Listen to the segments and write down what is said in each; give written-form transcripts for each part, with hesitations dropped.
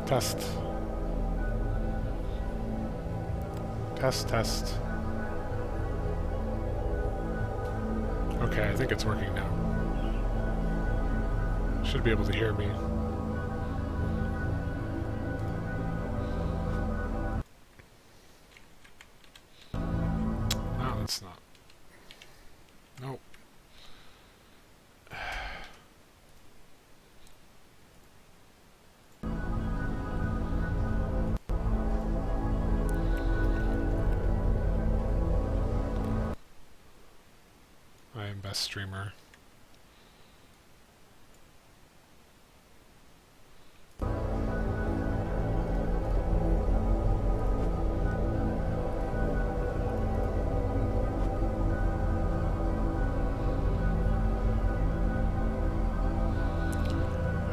Test. Test, test. Okay, I think it's working now. Should be able to hear me. No, that's not. Nope. I am best streamer.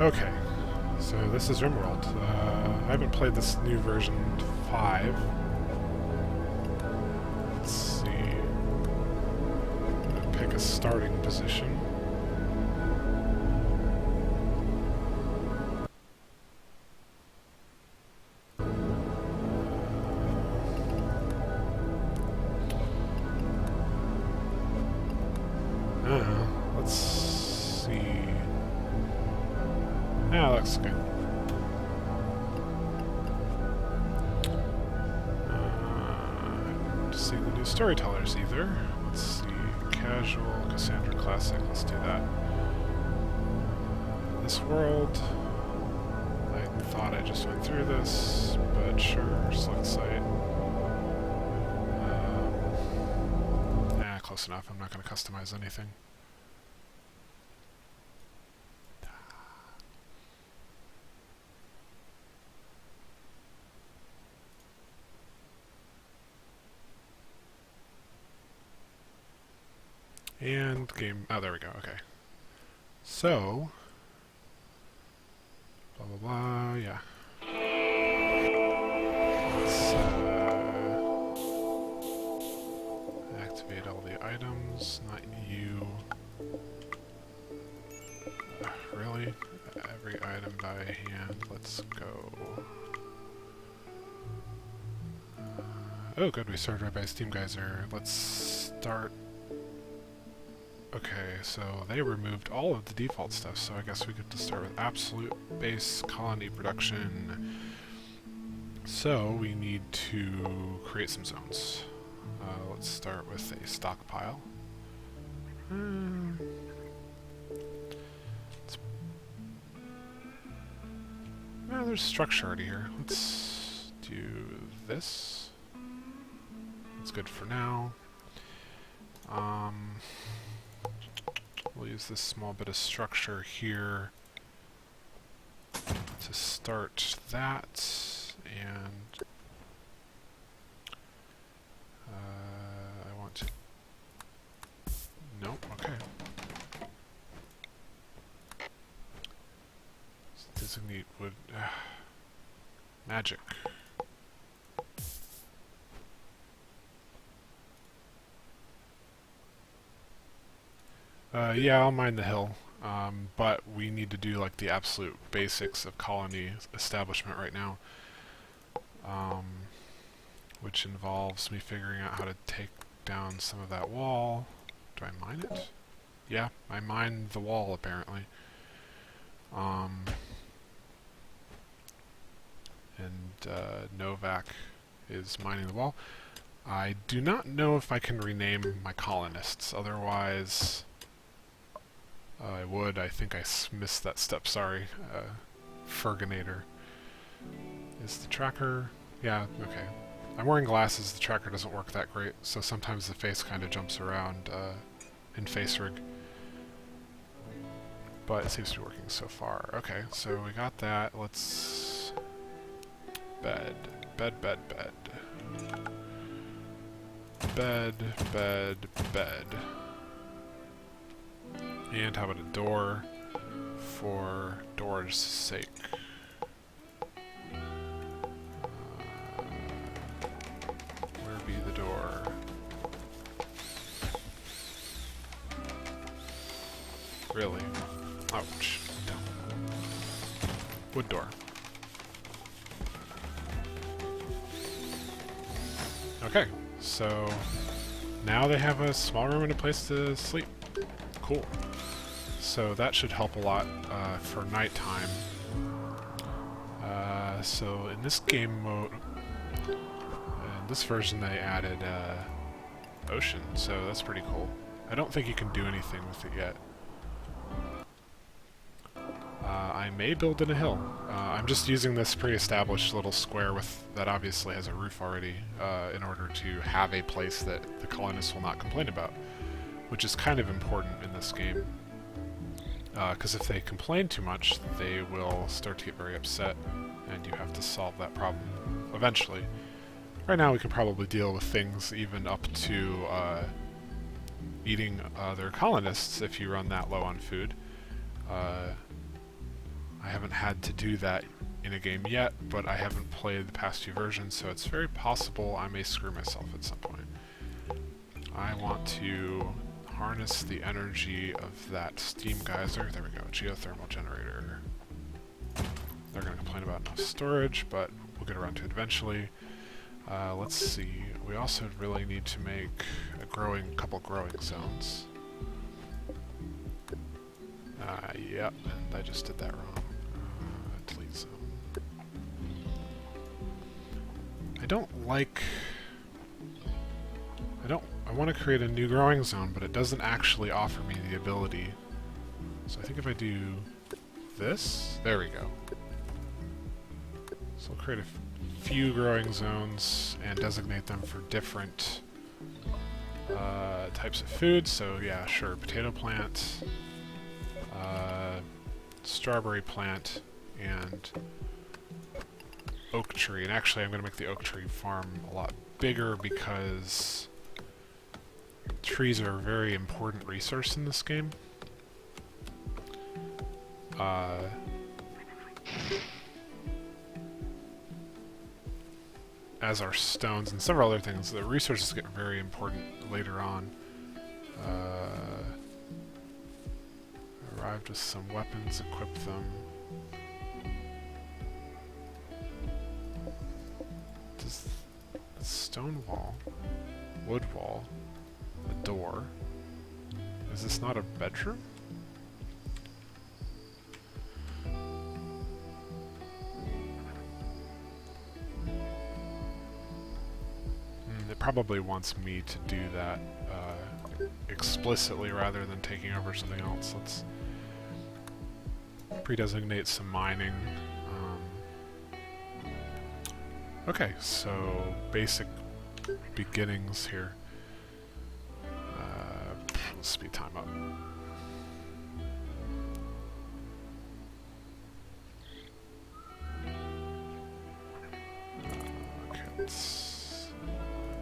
Okay, so this is Rimworld. I haven't played this new version 5. Let's see. I'm gonna pick a starting position. Let's see. Yeah, that looks good. To see the new storytellers either. Let's see. Casual, Cassandra Classic. Let's do that. This world. I thought I just went through this, but sure. Select site. Close enough. I'm not going to customize anything. And game. Oh, there we go. Okay. So. Blah, blah, blah. Yeah. Let's activate all the items. Not you. Really? Every item by hand. Let's go. Oh, good. We started right by Steam Geyser. Let's start. Okay, so they removed all of the default stuff, so I guess we get to start with absolute base colony production. So we need to create some zones. Let's start with a stockpile. There's structure already here. Let's do this. That's good for now. We'll use this small bit of structure here to start that, and I want to... Nope, okay. Let's designate wood... magic. Yeah, I'll mine the hill, but we need to do like the absolute basics of colony establishment right now, which involves me figuring out how to take down some of that wall. Do I mine it? Yeah, I mined the wall apparently. Novak is mining the wall. I do not know if I can rename my colonists, otherwise... I would. I think I missed that step. Sorry. Ferganator. Is the tracker... Yeah, okay. I'm wearing glasses. The tracker doesn't work that great, so sometimes the face kind of jumps around in FaceRig. But it seems to be working so far. Okay, so we got that. Let's... Bed. Bed, bed, bed. Bed, bed, bed. And how about a door for door's sake? Where be the door? Really? Ouch. Wood door. Okay, so now they have a small room and a place to sleep. Cool. So that should help a lot for nighttime. So in this game mode, in this version they added ocean, so that's pretty cool. I don't think you can do anything with it yet. I may build in a hill. I'm just using this pre-established little square that obviously has a roof already in order to have a place that the colonists will not complain about, which is kind of important in this game. Because if they complain too much, they will start to get very upset, and you have to solve that problem eventually. Right now we can probably deal with things even up to eating other colonists if you run that low on food. I haven't had to do that in a game yet, but I haven't played the past few versions, so it's very possible I may screw myself at some point. I want to harness the energy of that steam geyser. There we go, geothermal generator. They're going to complain about enough storage, but we'll get around to it eventually. Let's see, we also really need to make a couple growing zones. Yep, and I just did that wrong. Delete zone. I want to create a new growing zone, but it doesn't actually offer me the ability. So I think if I do this, there we go. So I'll create a few growing zones and designate them for different types of food. So yeah, sure, potato plant, strawberry plant, and oak tree. And actually I'm going to make the oak tree farm a lot bigger because trees are a very important resource in this game. As are stones and several other things. The resources get very important later on. Arrived with some weapons, equip them. Does the stone wall, wood wall, a door, is this not a bedroom? It probably wants me to do that explicitly rather than taking over something else. Let's predesignate some mining. Okay, so basic beginnings here. Let's speed time up. Okay, let's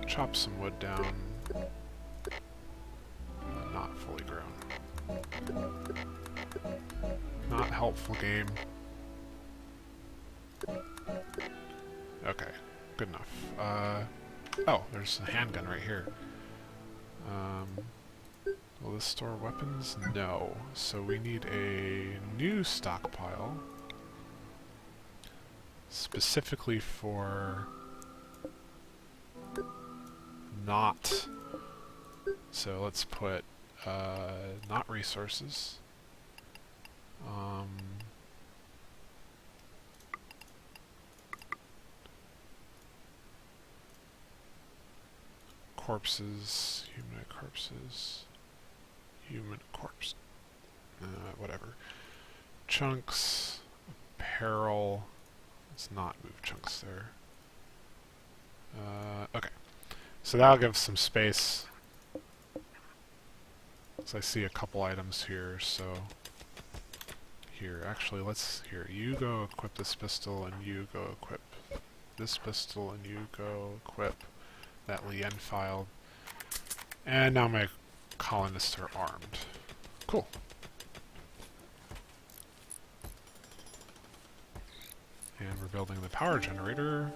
chop some wood down. Not fully grown. Not helpful, game. Okay, good enough. Oh, there's a handgun right here. Will this store weapons? No. So we need a new stockpile. Specifically for not. So let's put not resources. Corpses, human corpses, human corpse, whatever. Chunks, apparel, let's not move chunks there. Okay, so that'll give some space. So I see a couple items here, so here, actually you go equip this pistol, and you go equip this pistol, and you go equip that Lien file. And now my colonists are armed. Cool. And we're building the power generator.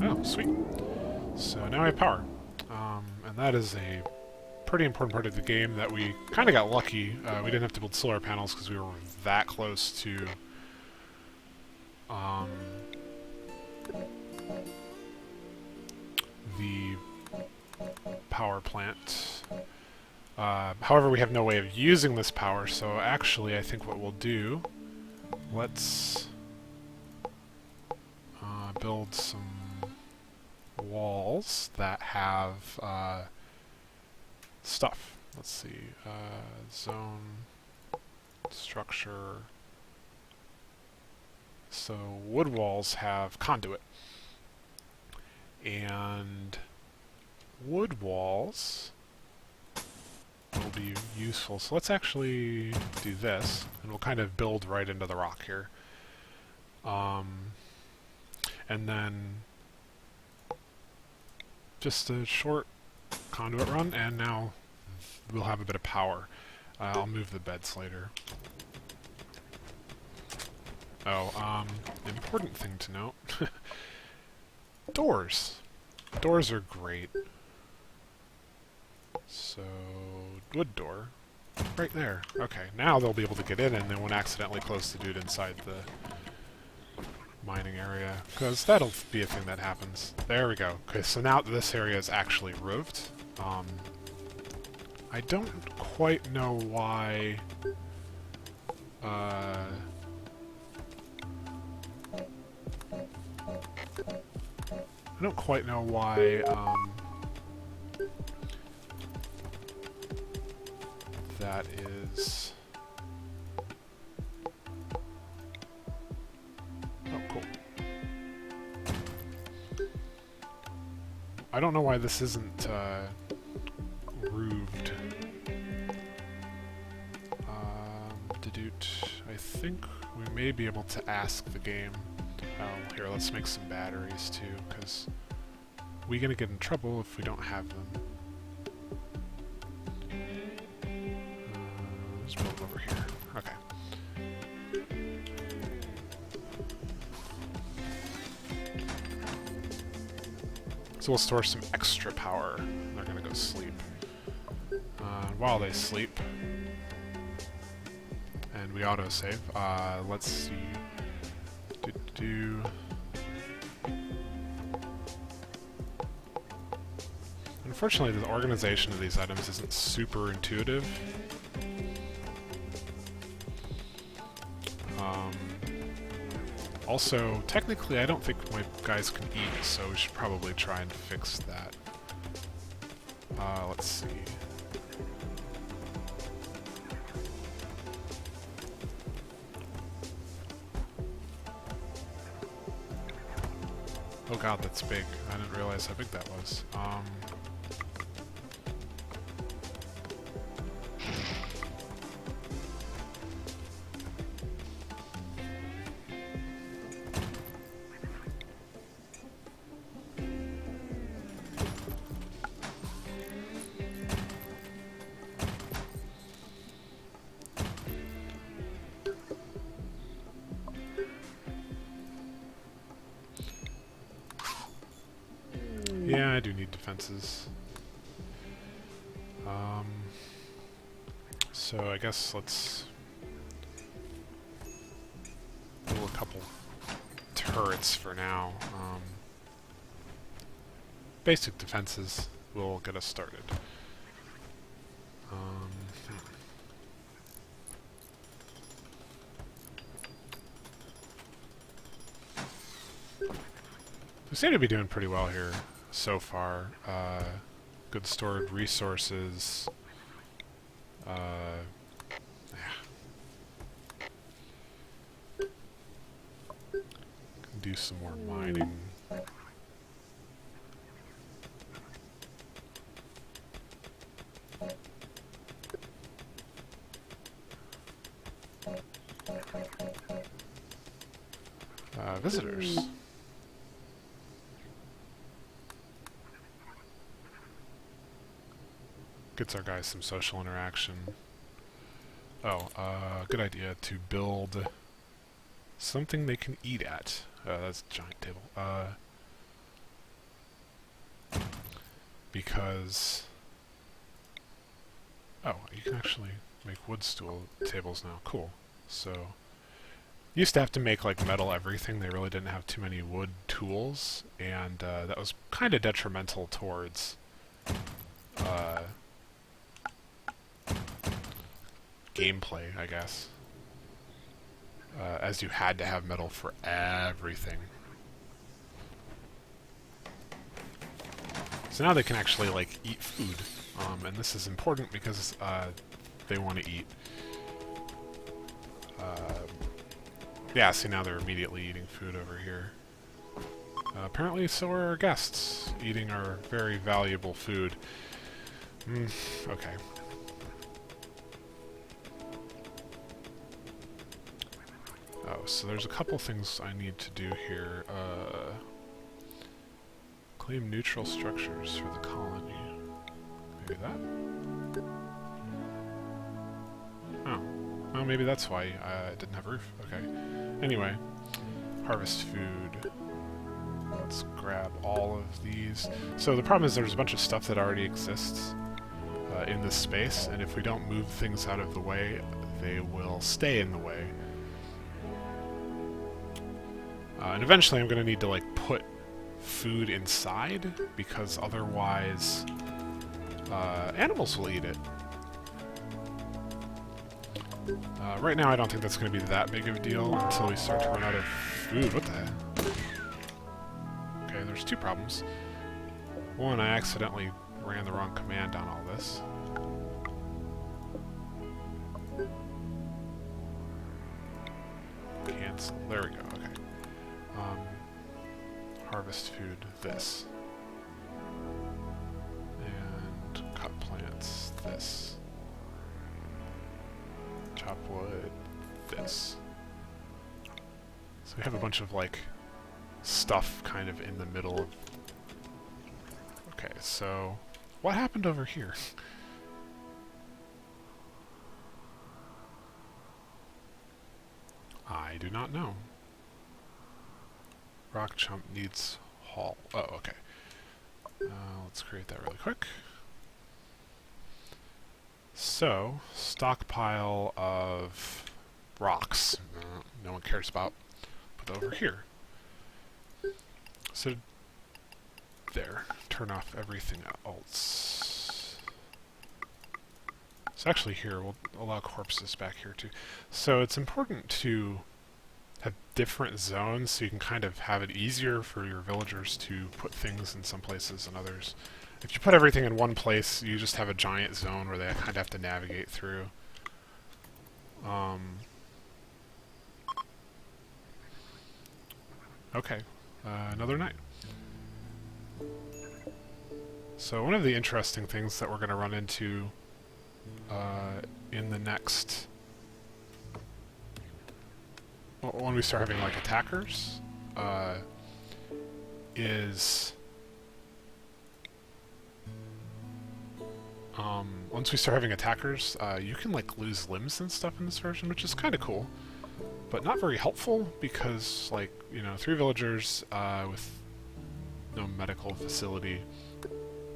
Oh, sweet. So now I have power. And that is a pretty important part of the game that we kind of got lucky. We didn't have to build solar panels because we were that close to power plant. However, we have no way of using this power, so actually I think what we'll do, let's build some walls that have stuff. Let's see, zone, structure. So wood walls have conduit. And wood walls will be useful. So let's actually do this, and we'll kind of build right into the rock here. And then just a short conduit run, and now we'll have a bit of power. I'll move the beds later. Oh, important thing to note. Doors. Doors are great. So, wood door. Right there. Okay, now they'll be able to get in and they won't accidentally close the dude inside the mining area. Because that'll be a thing that happens. There we go. Okay, so now this area is actually roofed. I don't quite know why... I don't quite know why, that is... Oh, cool. I don't know why this isn't, roofed. I think we may be able to ask the game. Oh, here, let's make some batteries too, because we're gonna get in trouble if we don't have them. Let's build over here. Okay. So we'll store some extra power. They're gonna go sleep. While they sleep, and we autosave, let's see. Unfortunately, the organization of these items isn't super intuitive. Also, technically, I don't think my guys can eat, so we should probably try and fix that. Let's see. Oh god, that's big. I didn't realize how big that was. Yeah, I do need defenses. So I guess let's build a couple turrets for now. Basic defenses will get us started. We seem to be doing pretty well here so far. Good stored resources. Yeah. Can do some more mining. Visitors. Gets our guys some social interaction. Oh, good idea to build something they can eat at. That's a giant table. Because... Oh, you can actually make wood stool tables now. Cool. So... used to have to make, like, metal everything. They really didn't have too many wood tools, and that was kind of detrimental towards uh, gameplay, I guess. As you had to have metal for everything. So now they can actually, like, eat food. And this is important because they want to eat. Yeah, see, now they're immediately eating food over here. Apparently so are our guests, eating our very valuable food. Okay. Oh, so there's a couple things I need to do here. Claim neutral structures for the colony. Maybe that? Oh. Oh, maybe that's why I didn't have a roof. Okay. Anyway. Harvest food. Let's grab all of these. So the problem is there's a bunch of stuff that already exists in this space, and if we don't move things out of the way, they will stay in the way. And eventually I'm going to need to, like, put food inside, because otherwise animals will eat it. Right now I don't think that's going to be that big of a deal until we start to run out of food. What the heck? Okay, there's two problems. One, I accidentally ran the wrong command on all this. Cancel. There we go, okay. Harvest food, this. And cut plants, this. Chop wood, this. So we have a bunch of, like, stuff kind of in the middle of... Okay, so... what happened over here? I do not know. Rock chump needs haul. Oh, okay. Let's create that really quick. So, stockpile of rocks. No one cares about. Put over here. So, there. Turn off everything else. So actually here, we'll allow corpses back here too. So it's important to have different zones so you can kind of have it easier for your villagers to put things in some places and others. If you put everything in one place, you just have a giant zone where they kind of have to navigate through. Okay, another night. So one of the interesting things that we're going to run into in the next... when we start having, like, attackers, is... once we start having attackers, you can, like, lose limbs and stuff in this version, which is kind of cool. But not very helpful, because, like, you know, 3 villagers with no medical facility,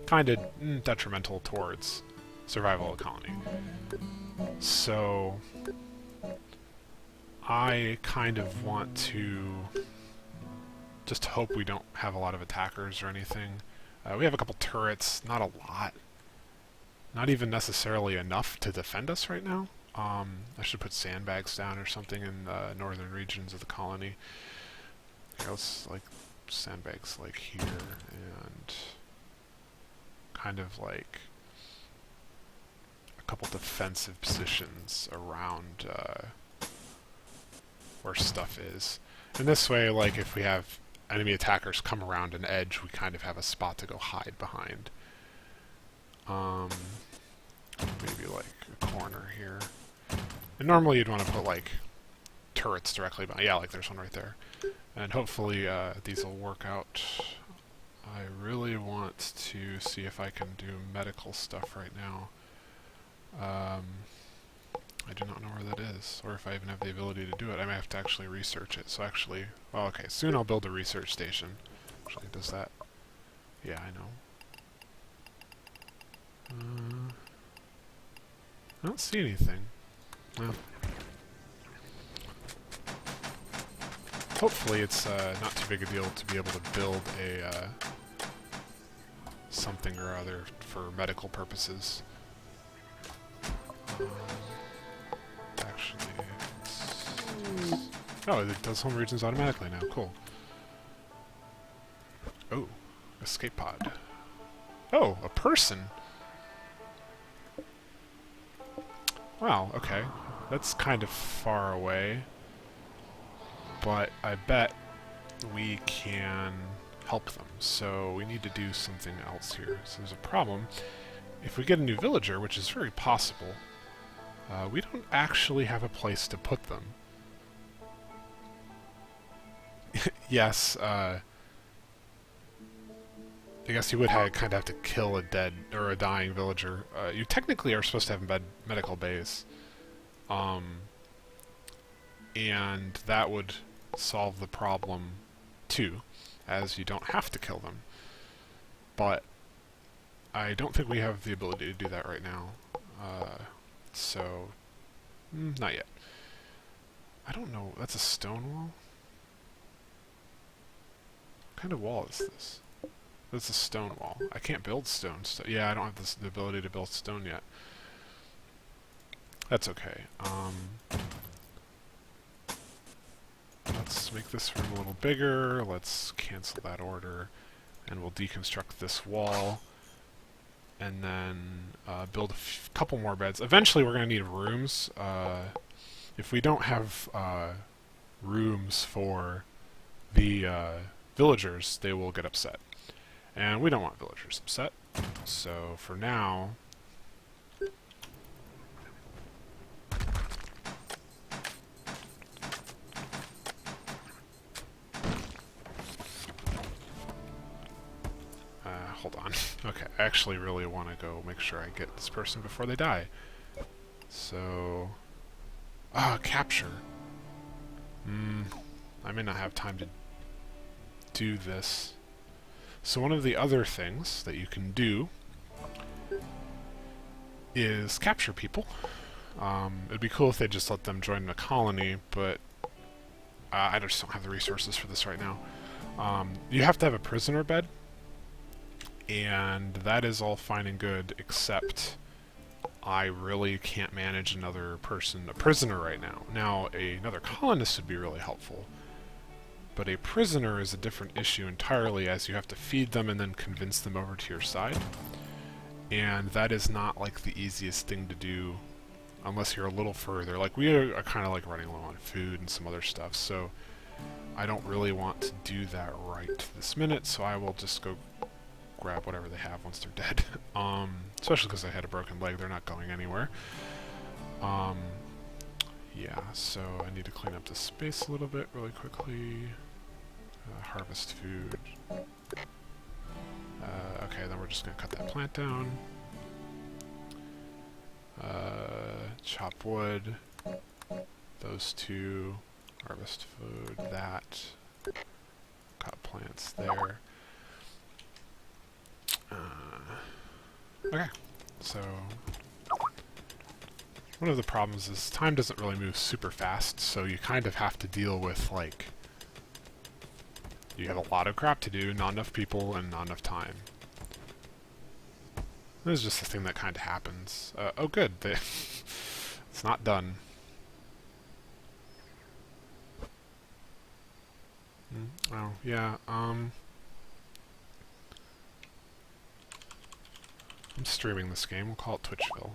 kind of detrimental towards survival of the colony. So I kind of want to just hope we don't have a lot of attackers or anything. We have a couple turrets, not a lot. Not even necessarily enough to defend us right now. I should put sandbags down or something in the northern regions of the colony. Okay, let's, like, sandbags, like, here, and kind of, like, a couple defensive positions around where stuff is. And this way, like, if we have enemy attackers come around an edge, we kind of have a spot to go hide behind. Maybe, like, a corner here. And normally you'd want to put, like, turrets directly behind. Yeah, like there's one right there. And hopefully these will work out. I really want to see if I can do medical stuff right now. I do not know where that is, or if I even have the ability to do it. I may have to actually research it. So actually, well, okay, soon I'll build a research station. Actually, does that? Yeah, I know. I don't see anything. Well, hopefully it's not too big a deal to be able to build a something or other for medical purposes. Actually, oh, it does home regions automatically now. Cool. Oh, escape pod. Oh, a person. Wow, okay. That's kind of far away. But I bet we can help them. So we need to do something else here. So there's a problem. If we get a new villager, which is very possible, we don't actually have a place to put them. Yes, I guess you would kind of have to kill a dead or a dying villager. You technically are supposed to have medical bays, and that would solve the problem too, as you don't have to kill them. But I don't think we have the ability to do that right now. So not yet. I don't know. That's a stone wall. What kind of wall is this? That's a stone wall. I can't build stone. Yeah, I don't have the ability to build stone yet. That's okay. Let's make this room a little bigger. Let's cancel that order. And we'll deconstruct this wall. And then build a couple more beds. Eventually we're going to need rooms. If we don't have rooms for the villagers, they will get upset. And we don't want villagers upset. So for now, hold on. Okay, I actually really want to go make sure I get this person before they die. So, capture. I may not have time to do this. So one of the other things that you can do is capture people. It'd be cool if they just let them join the colony, but I just don't have the resources for this right now. You have to have a prisoner bed, and that is all fine and good, except I really can't manage another person, a prisoner right now. Now, another colonist would be really helpful, but a prisoner is a different issue entirely, as you have to feed them and then convince them over to your side. And that is not like the easiest thing to do unless you're a little further. Like, we are kind of like running low on food and some other stuff, so I don't really want to do that right this minute, so I will just go grab whatever they have once they're dead. Especially because I had a broken leg, they're not going anywhere. Yeah, so I need to clean up this space a little bit really quickly. Harvest food. Okay, then we're just going to cut that plant down. Chop wood. Those two. Harvest food. That. Cut plants there. Okay, so one of the problems is time doesn't really move super fast, so you kind of have to deal with, like, you have a lot of crap to do, not enough people, and not enough time. This is just a thing that kind of happens. Oh good, it's not done. Oh, yeah, I'm streaming this game, we'll call it Twitchville.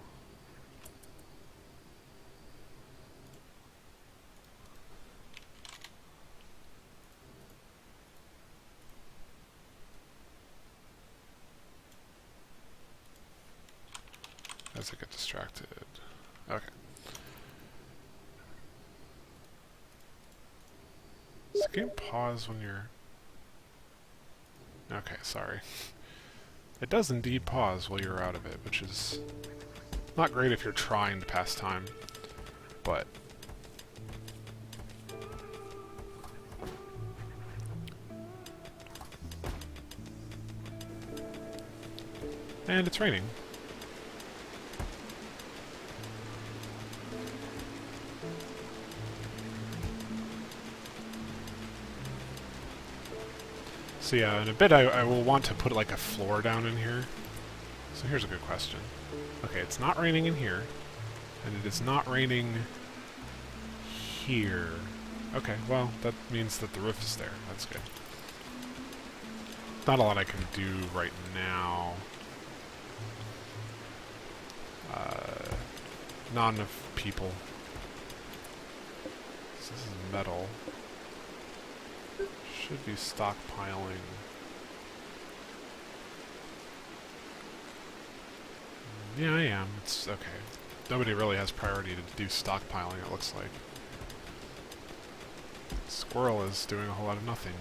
As I get distracted. Okay. Does the game pause when you're... Okay, sorry. It does indeed pause while you're out of it, which is not great if you're trying to pass time, but... And it's raining. So yeah, in a bit I will want to put like a floor down in here. So here's a good question. Okay, it's not raining in here, and it is not raining here. Okay, well, that means that the roof is there. That's good. Not a lot I can do right now. Not enough people. So this is metal. Should be stockpiling. Yeah, I am. It's okay. Nobody really has priority to do stockpiling, it looks like. Squirrel is doing a whole lot of nothing.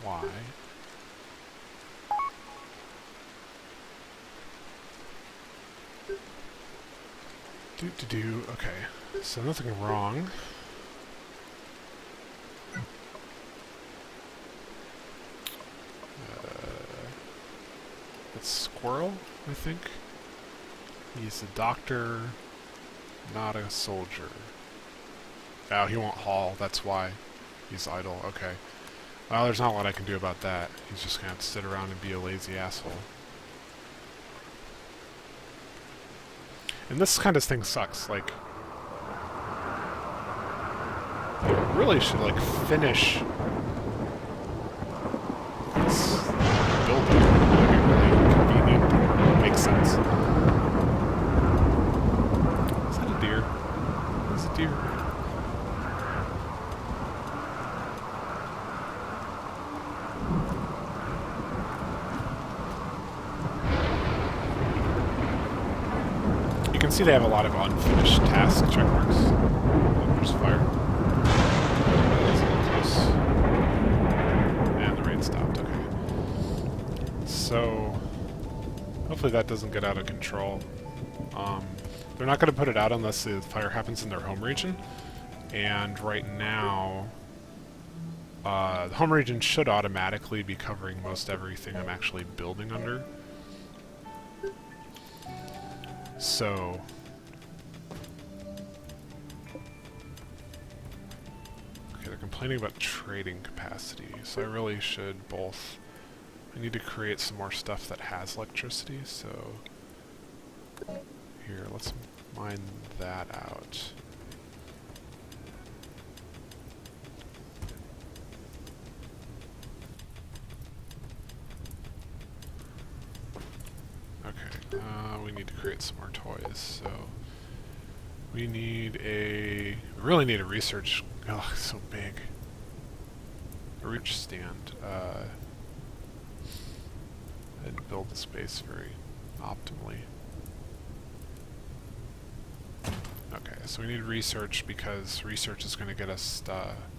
Why? Okay. So nothing wrong. It's Squirrel, I think. He's a doctor, not a soldier. Oh, he won't haul, that's why. He's idle, okay. Well, there's not a lot I can do about that. He's just gonna have to sit around and be a lazy asshole. And this kind of thing sucks, like... You really should, like, finish... this building. That'd be really convenient. Makes sense. Is that a deer? It's a deer. You can see they have a lot of unfinished task check marks. Oh, there's fire. That's a little close. And the rain stopped, okay. So, hopefully that doesn't get out of control. They're not going to put it out unless the fire happens in their home region. And right now, the home region should automatically be covering most everything I'm actually building under. So... okay, they're complaining about trading capacity, so I really should both... I need to create some more stuff that has electricity, so... here, let's mine that out. Okay, we need to create some more toys, so... we need a... we really need a research... oh, it's so big. A research stand. I didn't build the space very optimally. Okay, so we need research because research is going to get us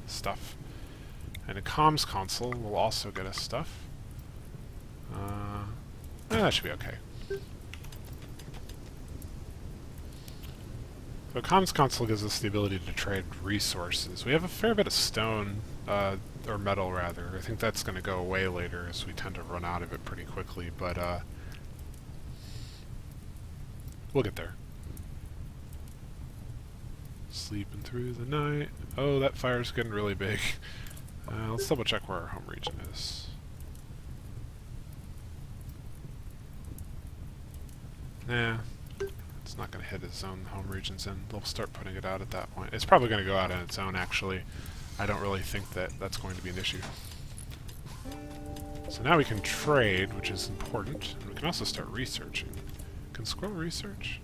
stuff. And a comms console will also get us stuff. That should be okay. So a comms console gives us the ability to trade resources. We have a fair bit of stone, or metal rather. I think that's going to go away later as we tend to run out of it pretty quickly, but we'll get there. Sleeping through the night. Oh, that fire's getting really big. Let's double check where our home region is. Nah, it's not going to hit its own home regions, and they'll start putting it out at that point. It's probably going to go out on its own, actually. I don't really think that that's going to be an issue. So now we can trade, which is important, and we can also start researching. Can Squirrel research?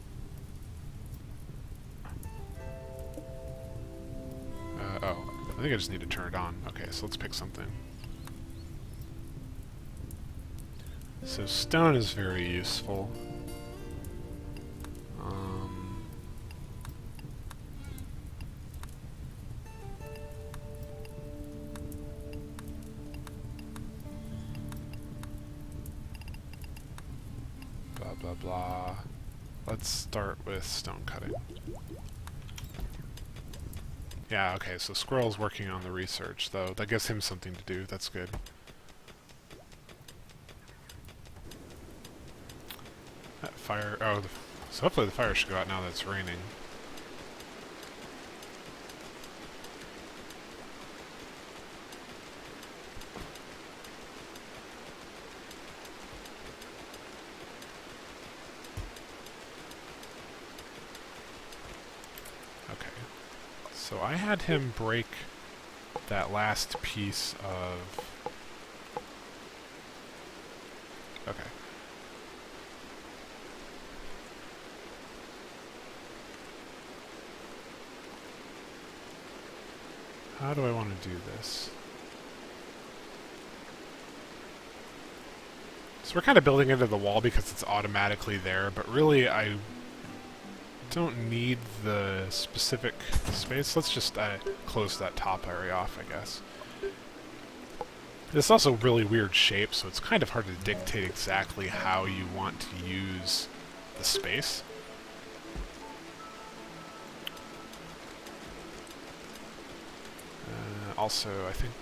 Oh, I think I just need to turn it on. Okay, so let's pick something. So stone is very useful. Blah blah blah. Let's start with stone cutting. Yeah, okay, so Squirrel's working on the research, though. That gives him something to do. That's good. That fire... oh, so hopefully the fire should go out now that it's raining. So I had him break that last piece of... Okay. How do I want to do this? So we're kind of building into the wall because it's automatically there, but really I don't need the specific space. Let's just close that top area off, I guess. This is also a really weird shape, so it's kind of hard to dictate exactly how you want to use the space. Also, I think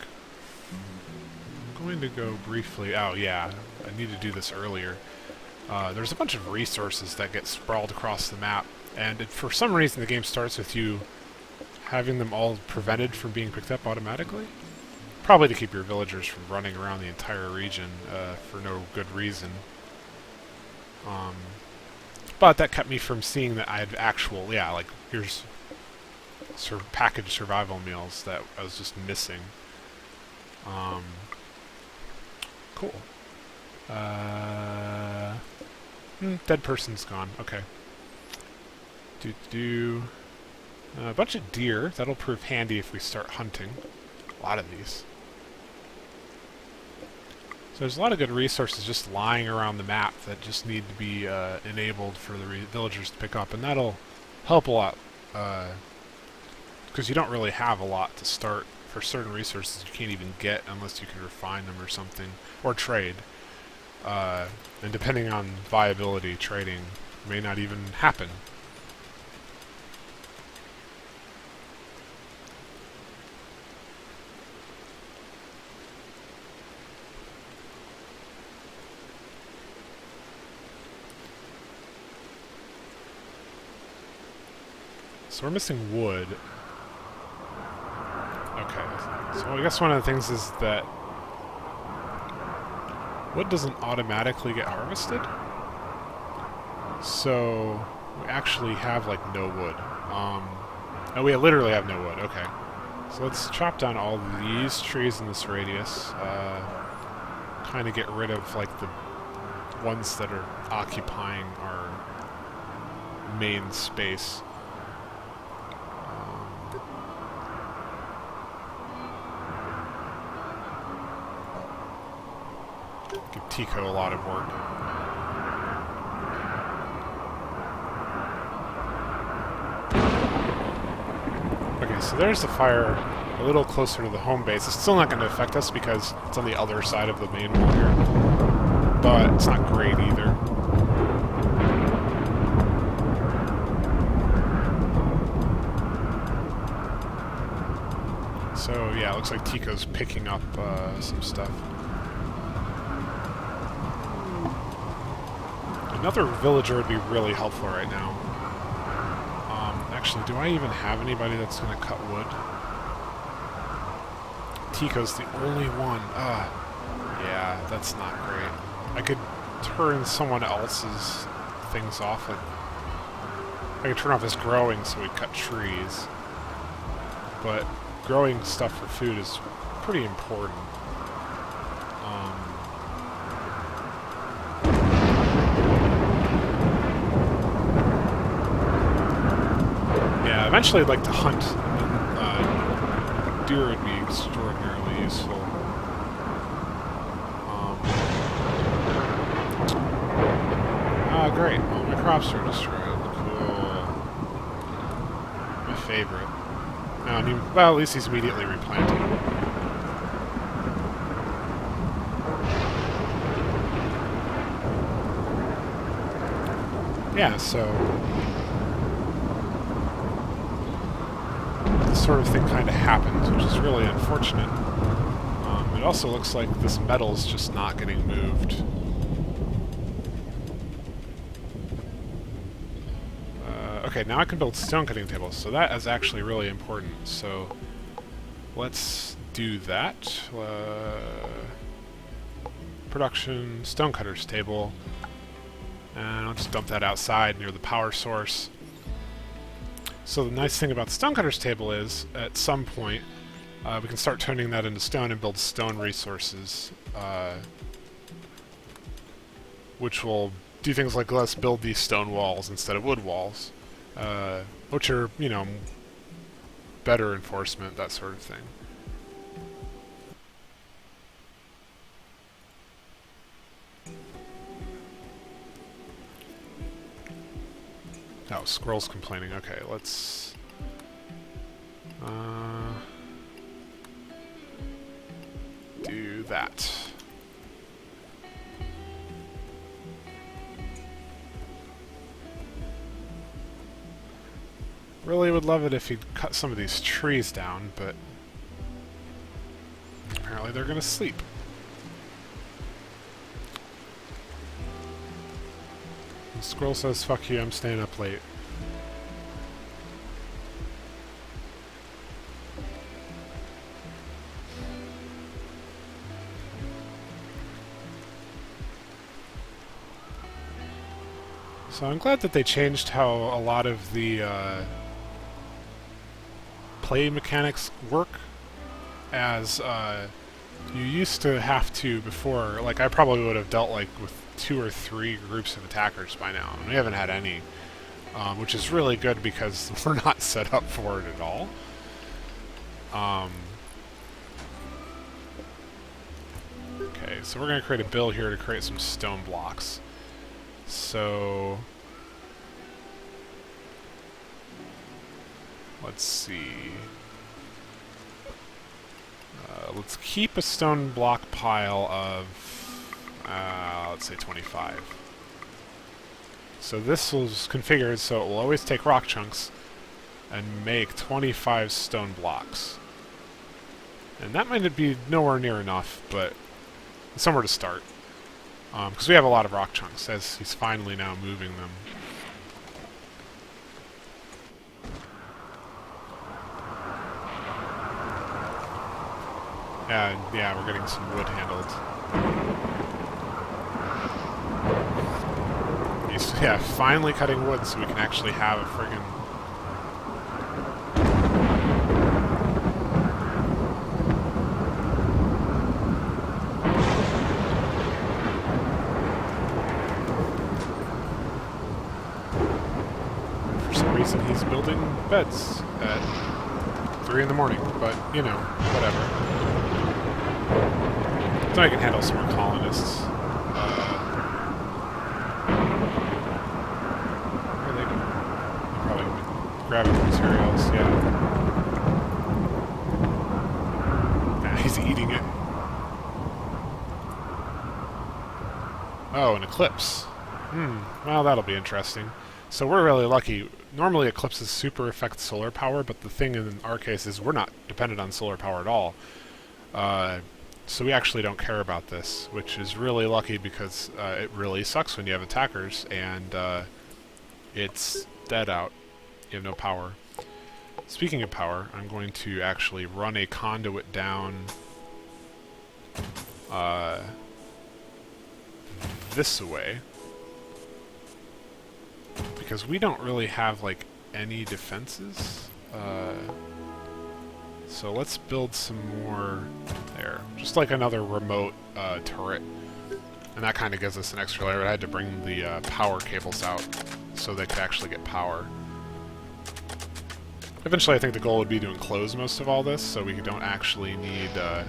I'm going to go briefly... Oh, yeah, I need to do this earlier. There's a bunch of resources that get sprawled across the map, and for some reason the game starts with you having them all prevented from being picked up automatically. Probably to keep your villagers from running around the entire region for no good reason. But that kept me from seeing that I had actual... Yeah, like, here's... packaged survival meals that I was just missing. Cool. Dead person's gone. Okay. A bunch of deer. That'll prove handy if we start hunting. A lot of these. So there's a lot of good resources just lying around the map that just need to be enabled for the villagers to pick up, and that'll help a lot. Because you don't really have a lot to start. For certain resources you can't even get unless you can refine them or something, or trade. And depending on viability, trading may not even happen. So we're missing wood. Okay, so I guess one of the things is that wood doesn't automatically get harvested. So we actually have like no wood. Oh, we literally have no wood. Okay, so let's chop down all these trees in this radius. Kind of get rid of like the ones that are occupying our main space. Give Tico a lot of work. Okay, so there's the fire a little closer to the home base. It's still not going to affect us because it's on the other side of the main wall here. But it's not great either. So yeah, it looks like Tico's picking up some stuff. Another villager would be really helpful right now. Actually, do I even have anybody that's going to cut wood? Tico's the only one. Yeah, that's not great. I could turn someone else's things off. Like, I could turn off his growing so we cut trees. But growing stuff for food is pretty important. Eventually I'd like to hunt, and deer would be extraordinarily useful. Great. All my crops are destroyed. Cool. My favorite. I mean, well, at least he's immediately replanting. Yeah, so... this sort of thing kind of happens, which is really unfortunate. It also looks like this metal's just not getting moved. Okay, now I can build stone cutting tables, so that is actually really important. So let's do that. Production stone cutters table, and I'll just dump that outside near the power source. So the nice thing about the Stonecutter's table is, at some point, we can start turning that into stone and build stone resources, which will do things like let us build these stone walls instead of wood walls, which are, you know, better enforcement, that sort of thing. Oh, Squirrel's complaining. Okay, let's... do that. Really would love it if he'd cut some of these trees down, but apparently they're gonna sleep. The Squirrel says, fuck you, I'm staying up late. So I'm glad that they changed how a lot of the play mechanics work, as you used to have to before. Like, I probably would have dealt like with 2 or 3 groups of attackers by now, and we haven't had any, which is really good because we're not set up for it at all. Okay, so we're going to create a bill here to create some stone blocks. So let's see. Let's keep a stone block pile of, let's say 25. So this was configured so it will always take rock chunks and make 25 stone blocks. And that might be nowhere near enough, but somewhere to start. Because we have a lot of rock chunks, as he's finally now moving them. Yeah, we're getting some wood handled. Yeah, finally cutting wood so we can actually have a friggin' reason he's building beds at 3 in the morning, but, you know, whatever. So I can handle some more colonists. Where are they going? They're probably grabbing the materials, yeah. Nah, he's eating it. Oh, an eclipse. Well, that'll be interesting. So we're really lucky. Normally eclipses super affect solar power, but the thing in our case is we're not dependent on solar power at all. So we actually don't care about this, which is really lucky because it really sucks when you have attackers and it's dead out. You have no power. Speaking of power, I'm going to actually run a conduit down this way. Because we don't really have, like, any defenses. So let's build some more there. Just like another remote turret. And that kind of gives us an extra layer. I had to bring the power cables out so they could actually get power. Eventually I think the goal would be to enclose most of all this, so we don't actually need to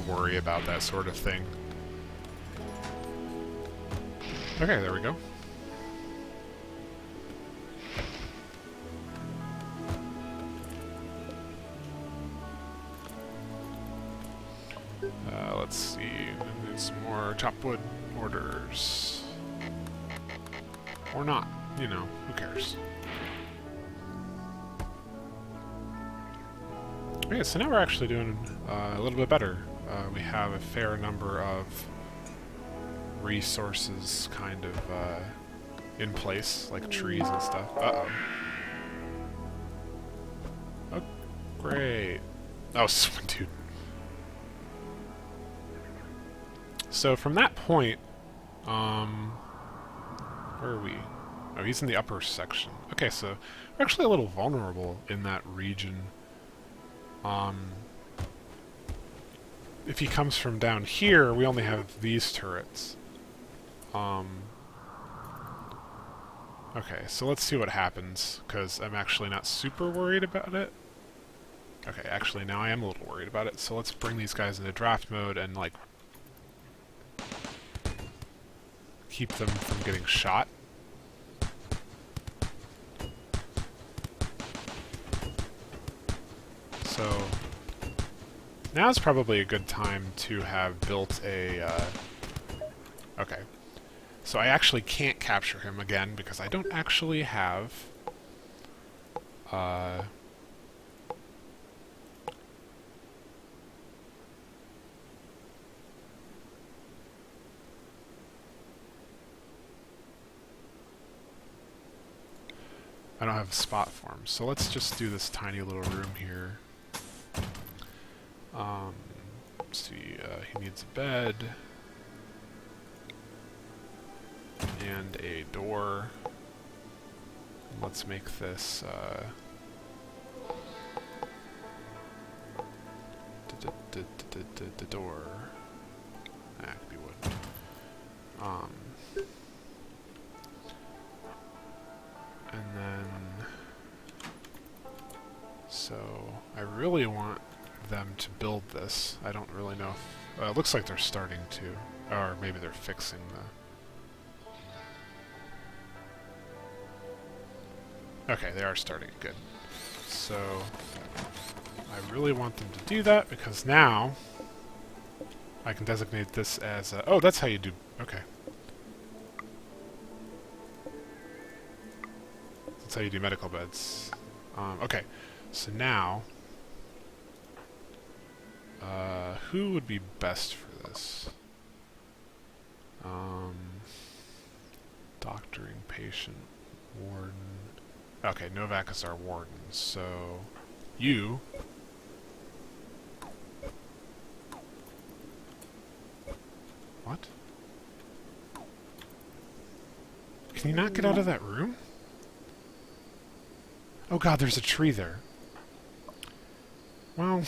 worry about that sort of thing. Okay, there we go. Let's see. I need some more chopwood orders. Or not. You know, who cares? Okay, so now we're actually doing a little bit better. We have a fair number of resources kind of in place, like trees and stuff. Uh-oh. Oh, great. Oh, dude. So from that point, where are we? Oh, he's in the upper section. Okay, so we're actually a little vulnerable in that region. If he comes from down here, we only have these turrets. Okay, so let's see what happens, because I'm actually not super worried about it. Okay, actually now I am a little worried about it, so let's bring these guys into draft mode and, like, keep them from getting shot. So now's probably a good time to have built a, okay. So I actually can't capture him again because I don't actually have, I don't have a spot for him. So let's just do this tiny little room here. Let's see, he needs a bed. And a door. Let's make this, the door. That could be wood. And then, so I really want them to build this. I don't really know if, it looks like they're starting to, or maybe they're fixing the, okay, they are starting, good. So I really want them to do that because now I can designate this as a, oh, that's how you do, okay. That's how you do medical beds. Okay, so now, who would be best for this? Doctoring, patient, warden. Okay, Novak is our warden, so you what? Can you not get out of that room? Oh god, there's a tree there. Well,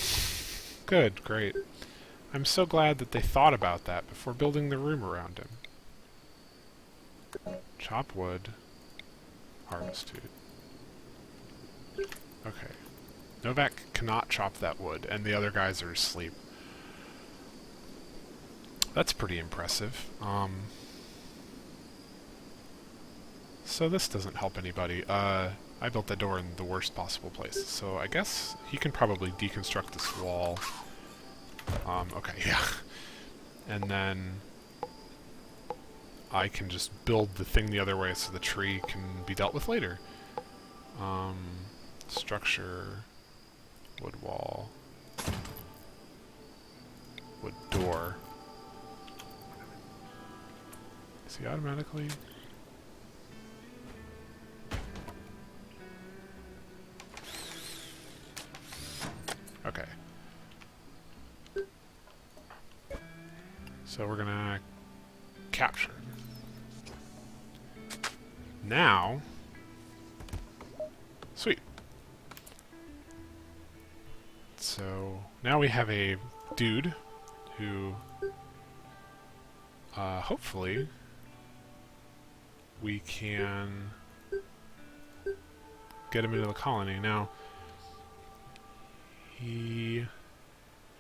good, great. I'm so glad that they thought about that before building the room around him. Chop wood. Harvest food. Okay. Novak cannot chop that wood, and the other guys are asleep. That's pretty impressive. So this doesn't help anybody. I built the door in the worst possible place, so I guess he can probably deconstruct this wall. Okay, yeah. And then I can just build the thing the other way so the tree can be dealt with later. Structure, wood wall, wood door. Is he automatically? Okay. So we're gonna capture. Now, sweet. So now we have a dude who, hopefully, we can get him into the colony. Now, he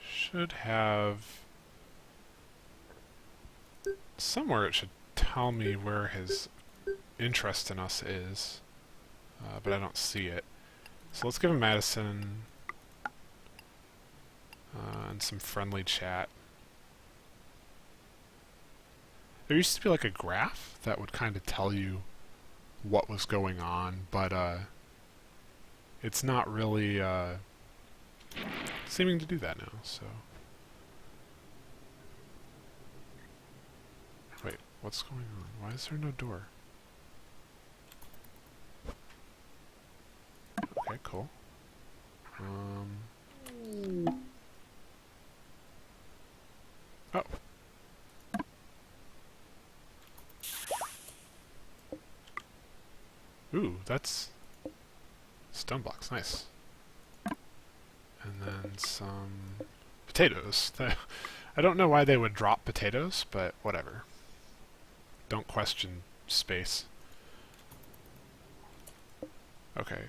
should have somewhere it should tell me where his interest in us is, but I don't see it. So let's give him medicine and some friendly chat. There used to be like a graph that would kind of tell you what was going on, but it's not really seeming to do that now, so. Wait, what's going on? Why is there no door? Okay, cool. Oh. Ooh, that's stone blocks. Nice. And then some potatoes. I don't know why they would drop potatoes, but whatever. Don't question space. Okay.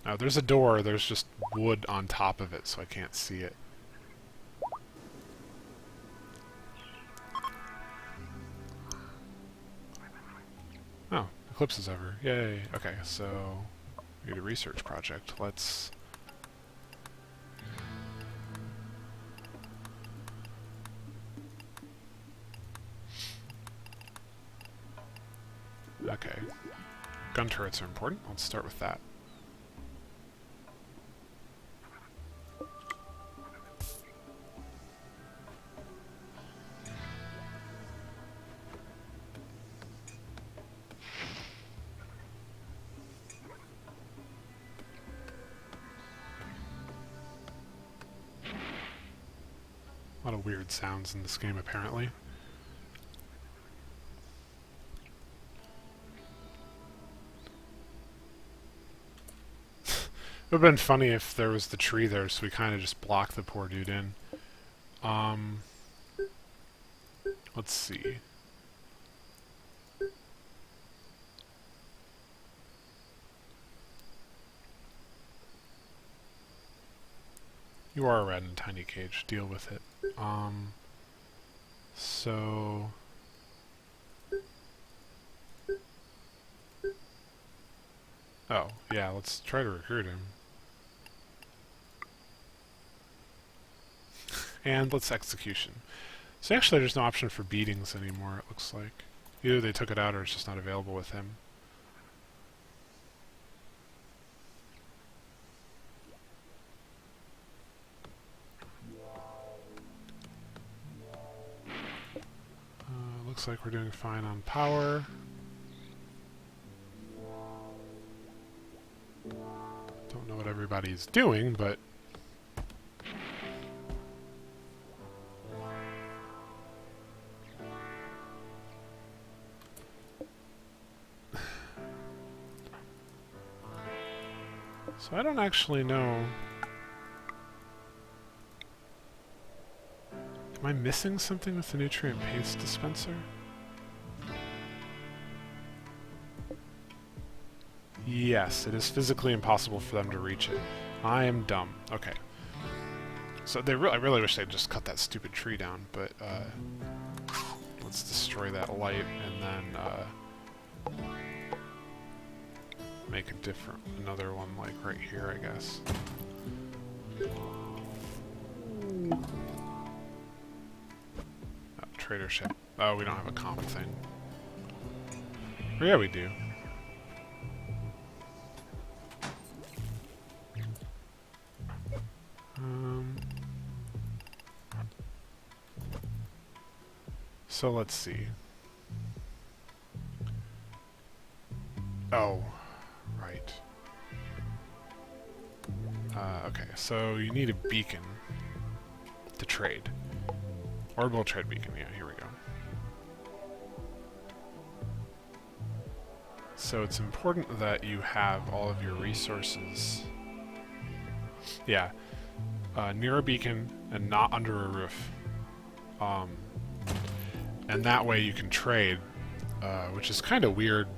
Now there's a door, there's just wood on top of it, so I can't see it. Oh, eclipse is over. Yay. Okay, so we need a research project. Let's... Okay. Gun turrets are important. Let's start with that. A lot of weird sounds in this game, apparently. It would have been funny if there was the tree there, so we kind of just blocked the poor dude in. Let's see. You are a rat in a tiny cage. Deal with it. So... Oh, yeah, let's try to recruit him. And let's execution. So actually there's no option for beatings anymore, it looks like. Either they took it out or it's just not available with him. Looks like we're doing fine on power. Don't know what everybody's doing, but... So I don't actually know... Am I missing something with the nutrient paste dispenser? Yes, it is physically impossible for them to reach it. I am dumb. Okay. So I really wish they'd just cut that stupid tree down, but let's destroy that light and then make another one like right here, I guess. Trader ship. Oh, we don't have a comp thing. Oh, yeah, we do. So let's see. Oh, right. Okay, so you need a beacon to trade. Orbital trade beacon, yeah, here we go. So it's important that you have all of your resources. Yeah, near a beacon and not under a roof. And that way you can trade, which is kind of weird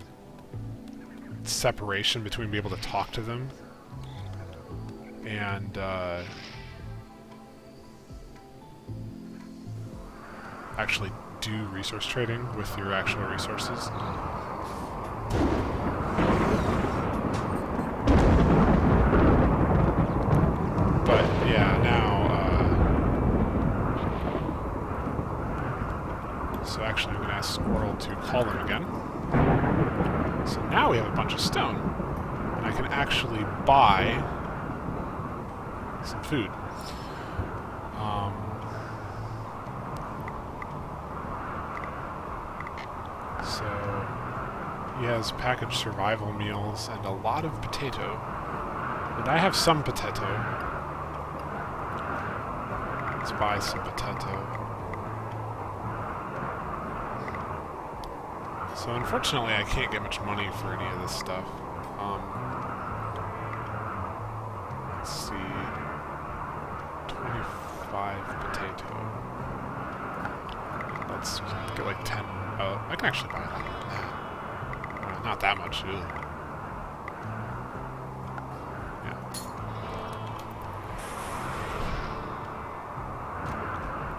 separation between being able to talk to them and actually do resource trading with your actual resources. But yeah, now so actually I'm going to ask Squirrel to call them again. So now we have a bunch of stone, and I can actually buy some food. So he has packaged survival meals and a lot of potato. And I have some potato. Let's buy some potato. So unfortunately I can't get much money for any of this stuff. Let's see. 25 potato. Let's get like 10. Oh, I can actually buy a lot more than that. Not that much, ew. Yeah.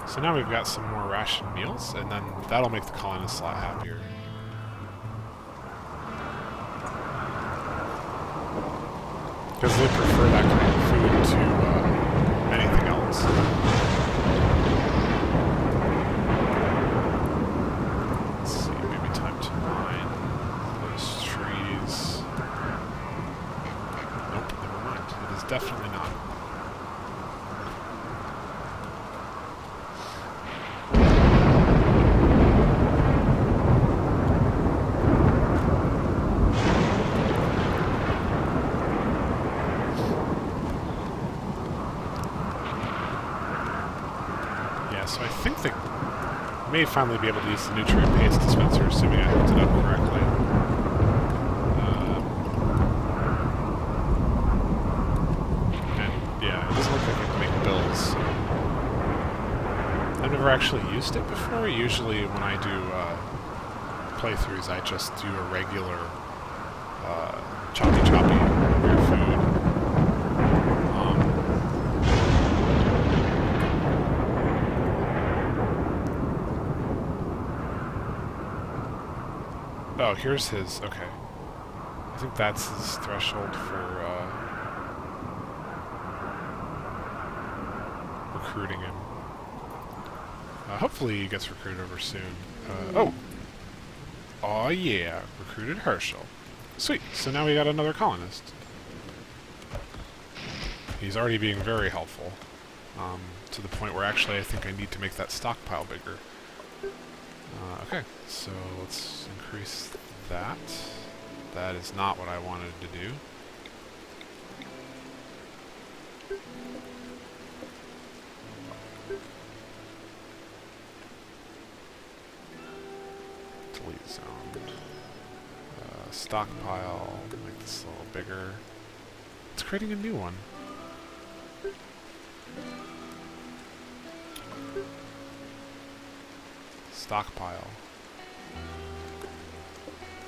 So now we've got some more ration meals, and then that'll make the colonists a lot happier. Because they prefer that kind of food to anything else. Let's see, maybe time to mine those trees. Nope, never mind. It is definitely not. So I think they may finally be able to use the nutrient paste dispenser, assuming I hooked it up correctly. And yeah, it doesn't look like I can make bills. I've never actually used it before. Usually when I do playthroughs, I just do a regular choppy of your food. Oh, here's his, okay. I think that's his threshold for recruiting him. Hopefully he gets recruited over soon. Oh yeah, recruited Herschel. Sweet, so now we got another colonist. He's already being very helpful. To the point where actually I think I need to make that stockpile bigger. Okay, so let's increase that. That is not what I wanted to do. Delete zone. Stockpile, make this a little bigger. It's creating a new one. Stockpile.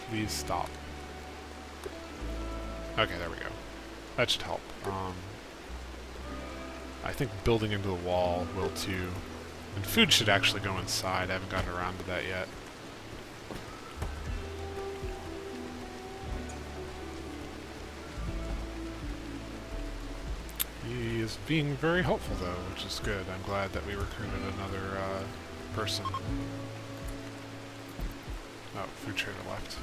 Please stop. Okay, there we go. That should help. I think building into the wall will too. And food should actually go inside. I haven't gotten around to that yet. He is being very helpful though, which is good. I'm glad that we recruited another person. Oh, food trader left.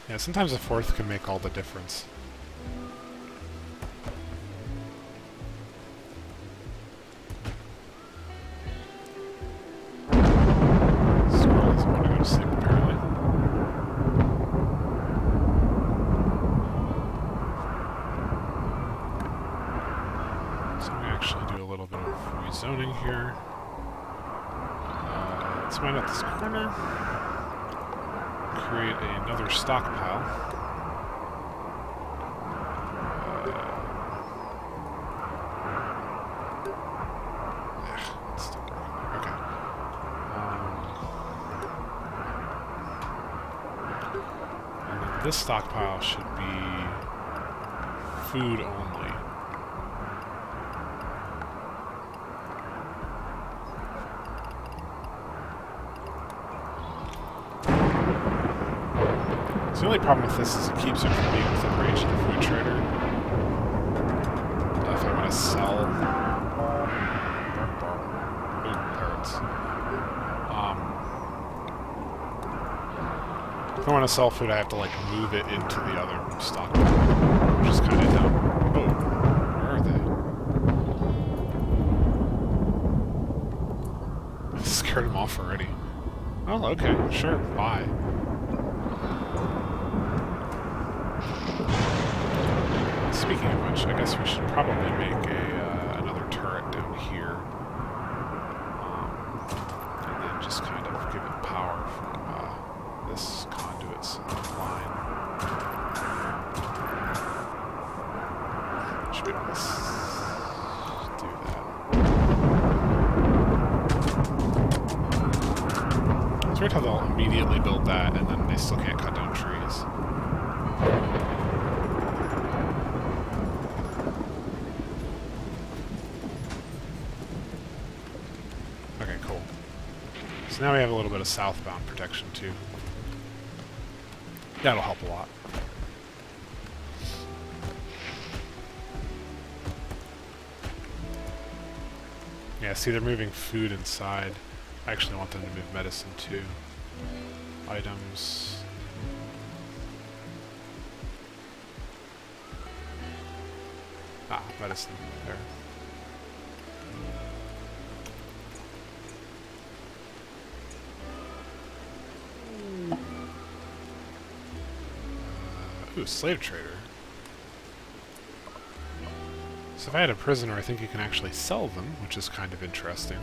Yeah, sometimes a fourth can make all the difference. Squirrel doesn't want to go to sleep apparently. So we actually do a little bit of rezoning here. Let's mine out this corner. Create another stockpile. It's still working. Okay. And then this stockpile should be food only. So the only problem with this is it keeps it from being within range of the food trader. If I want to sell... Ooh, parrots. If I want to sell food, I have to, like, move it into the other stockpile, which is kind of dumb. Oh, where are they? I scared them off already. Oh, okay, sure, bye. Speaking of which, I guess we should probably make a another turret let's do that. It's weird how they'll immediately build that and then they still can't cut down trees. Okay, cool. So now we have a little bit of southbound protection too. That'll help a lot. Yeah, see, they're moving food inside. I actually want them to move medicine too. Items. Ah, medicine. There. Ooh, slave trader. So if I had a prisoner, I think you can actually sell them, which is kind of interesting.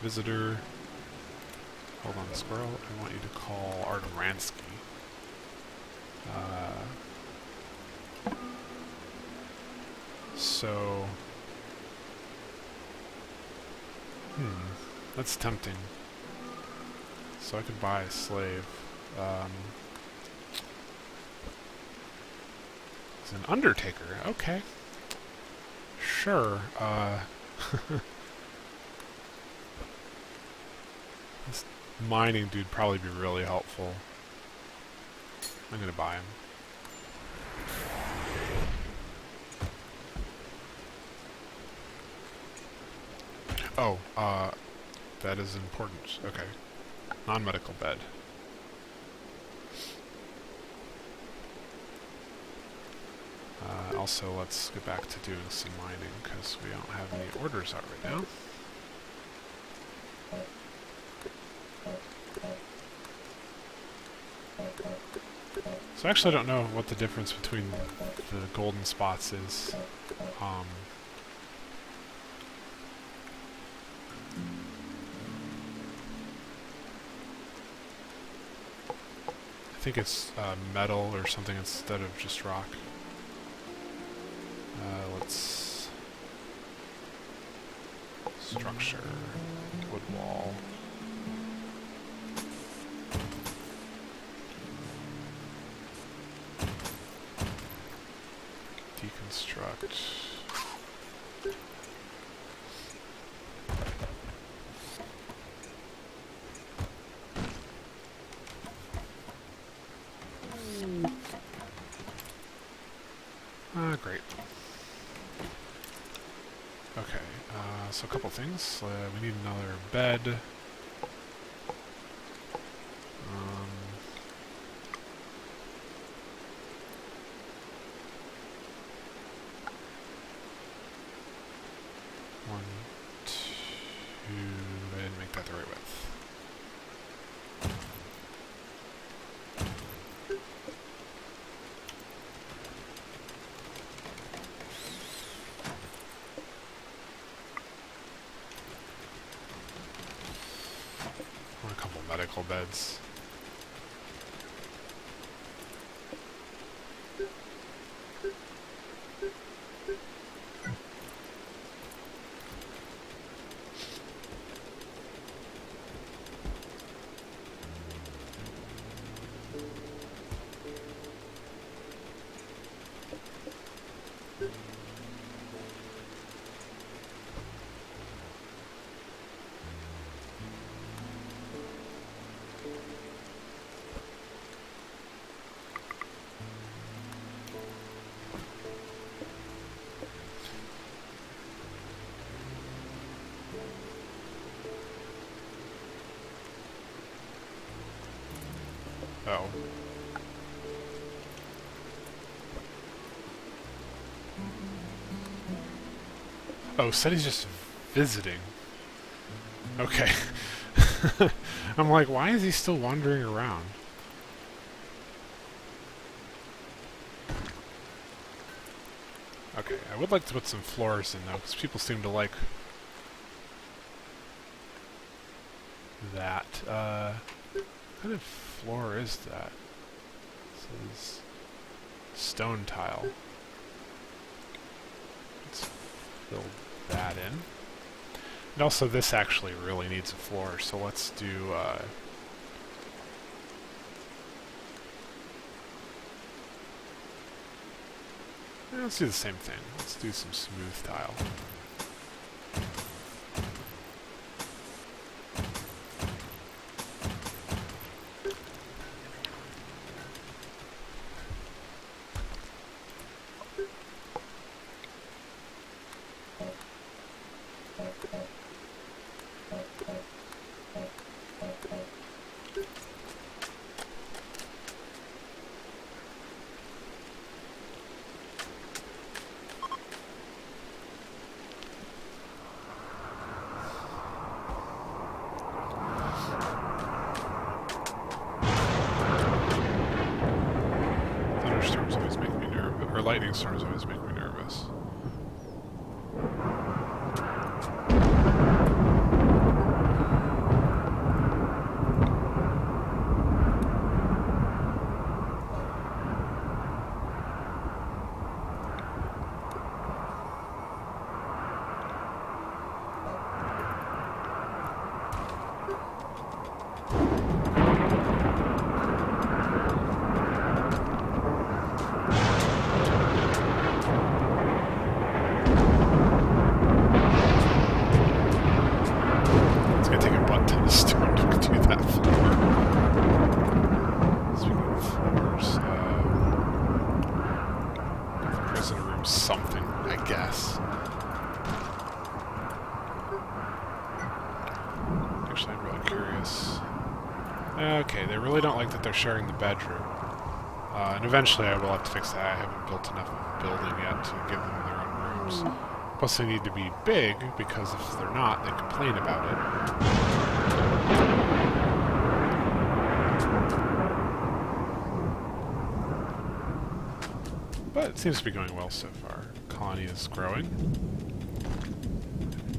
Visitor. Hold on, squirrel. I want you to call Arturansky. So... that's tempting. So I could buy a slave. He's an undertaker. Okay. Sure. This mining dude probably be really helpful. I'm gonna buy him. Oh, that is important. Okay. Non-medical bed. Also, let's get back to doing some mining, because we don't have any orders out right now. So I actually don't know what the difference between the golden spots is. I think it's metal or something instead of just rock. Let's... structure, wood wall. Deconstruct. Great. Okay, so a couple things. We need another bed. One, two... I didn't make that the right width. A couple medical beds. Oh. Oh, said he's just visiting. Okay. I'm like, why is he still wandering around? Okay, I would like to put some floors in though, because people seem to like that. What kind of floor is that? This is stone tile. Let's fill that in. And also this actually really needs a floor, so let's do let's do the same thing. Let's do some smooth tile. Thunderstorms always make me nervous, or lightning storms always make me nervous. Something, I guess. Actually, I'm really curious. Okay, they really don't like that they're sharing the bedroom. And eventually I will have to fix that. I haven't built enough of a building yet to give them their own rooms. Plus they need to be big, because if they're not, they complain about it. But it seems to be going well so far. Colony is growing.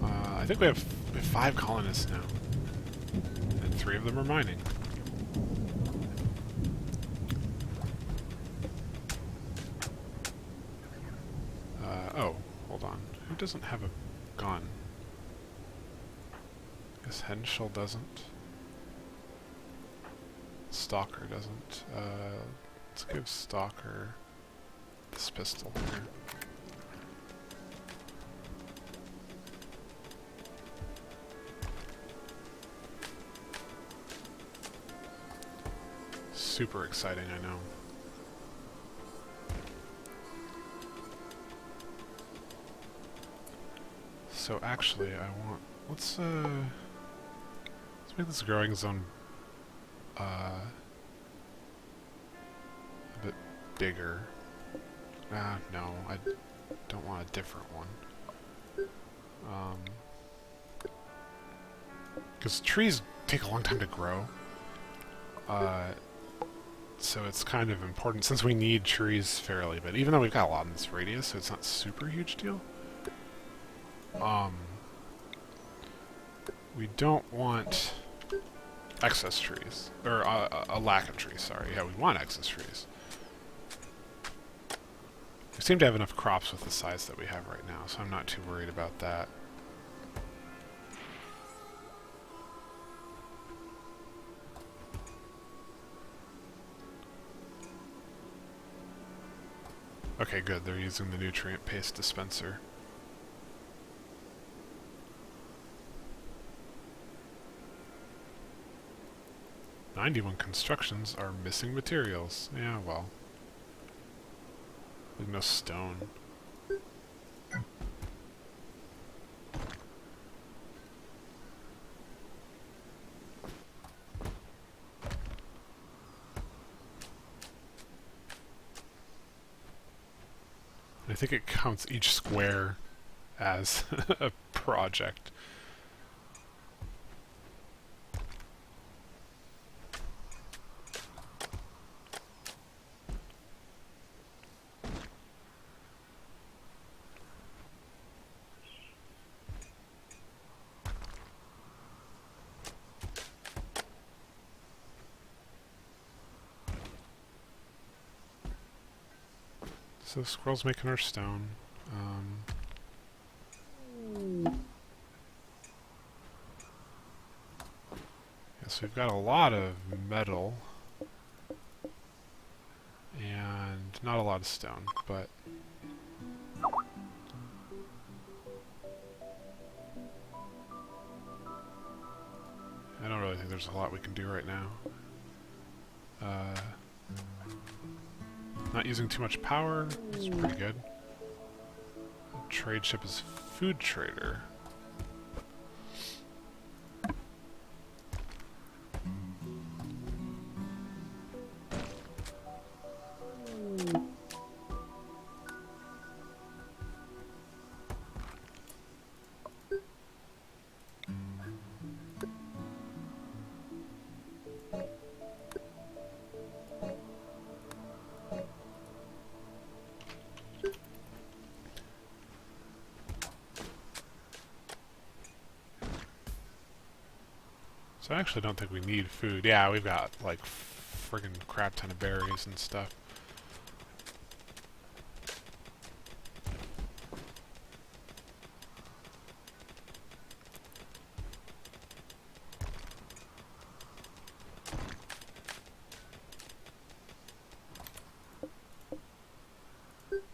I think we have 5 colonists now. And 3 of them are mining. Oh, hold on. Who doesn't have a gun? I guess Henschel doesn't. Stalker doesn't. Let's give Stalker this pistol here. Super exciting, I know. So actually, I want... let's make this growing zone a bit bigger. No, I don't want a different one. Because trees take a long time to grow. So it's kind of important, since we need trees fairly, but even though we've got a lot in this radius, so it's not super huge deal. We don't want excess trees, or a lack of trees, sorry. Yeah, we want excess trees. We seem to have enough crops with the size that we have right now, so I'm not too worried about that. Okay, good. They're using the nutrient paste dispenser. "91 constructions are missing materials." Yeah, well. There's no stone. I think it counts each square as a project. So squirrel's making our stone. So we've got a lot of metal and not a lot of stone, but I don't really think there's a lot we can do right now. Not using too much power, it's pretty good. Trade ship is food trader. So I actually don't think we need food. Yeah, we've got like friggin' crap ton of berries and stuff.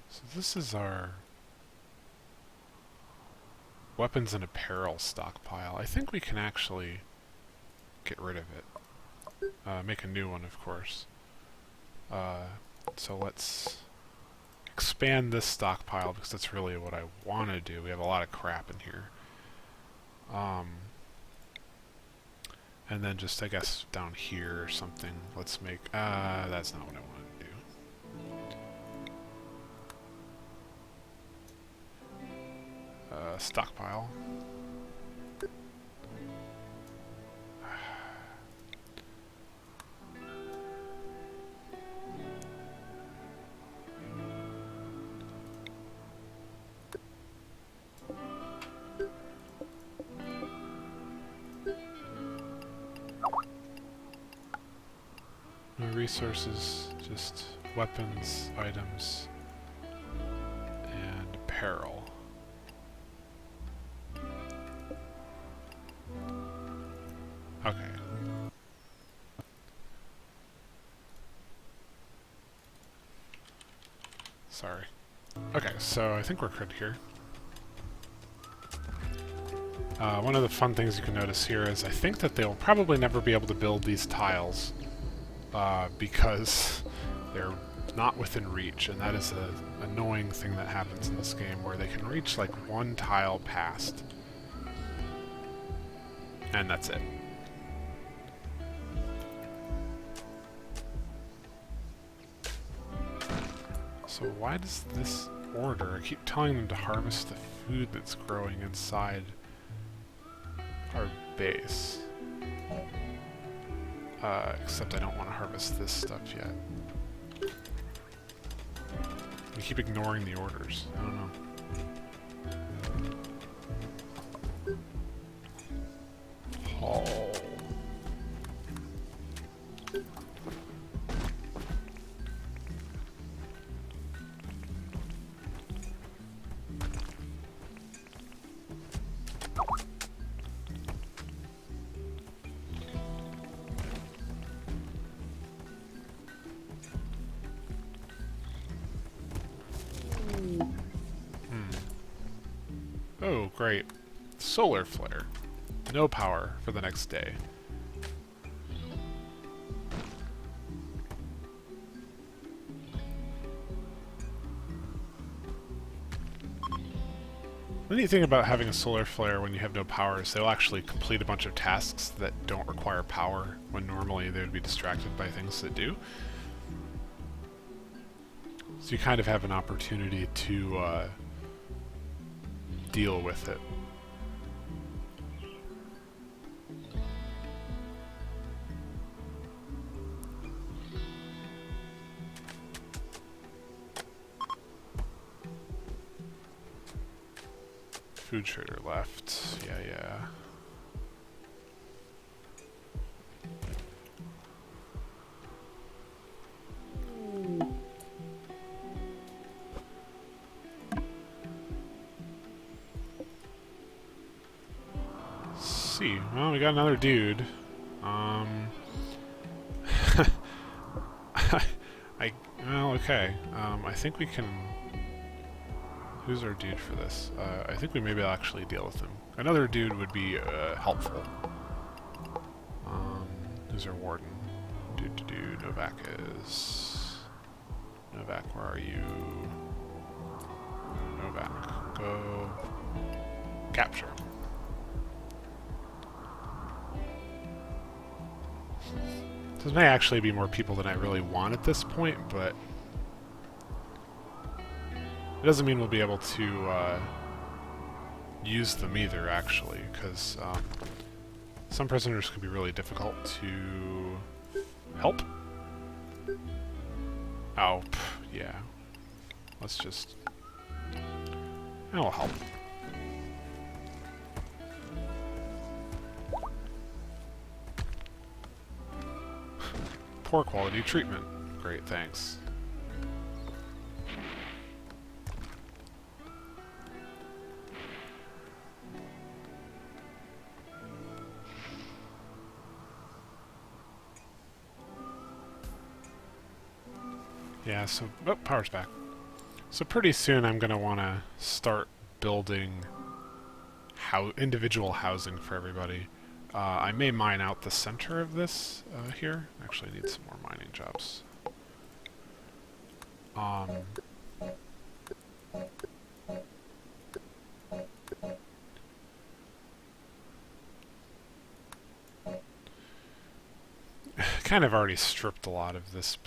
So this is our weapons and apparel stockpile. I think we can actually get rid of it. Make a new one, of course. So let's expand this stockpile because that's really what I want to do. We have a lot of crap in here. And then just, I guess, down here or something. Let's make... that's not what I wanted to do. Stockpile. Resources, just weapons, items, and apparel. Okay. Sorry. Okay, so I think we're good here. One of the fun things you can notice here is I think that they'll probably never be able to build these tiles because they're not within reach, and that is an annoying thing that happens in this game where they can reach like one tile past, and that's it. So why does this order, I keep telling them to harvest the food that's growing inside our base. Except I don't want to harvest this stuff yet. We keep ignoring the orders. I don't know. Oh. Oh, great. Solar flare. No power for the next day. The neat thing about having a solar flare when you have no power is they'll actually complete a bunch of tasks that don't require power, when normally they would be distracted by things that do. So you kind of have an opportunity to deal with it. Food trader left. Yeah. see. Well, we got another dude. Well, okay. I think we can... Who's our dude for this? I think we maybe actually deal with him. Another dude would be helpful. Who's our warden? Novak is... Novak, where are you? Novak, go... Capture. This may actually be more people than I really want at this point, but... It doesn't mean we'll be able to use them either, actually, because some prisoners can be really difficult to help. Oh, yeah. Let's just... That'll help. Poor quality treatment. Great, thanks. Yeah, so... Oh, power's back. So pretty soon I'm going to want to start building individual housing for everybody. I may mine out the center of this here. Actually, I need some more mining jobs. Kind of already stripped a lot of this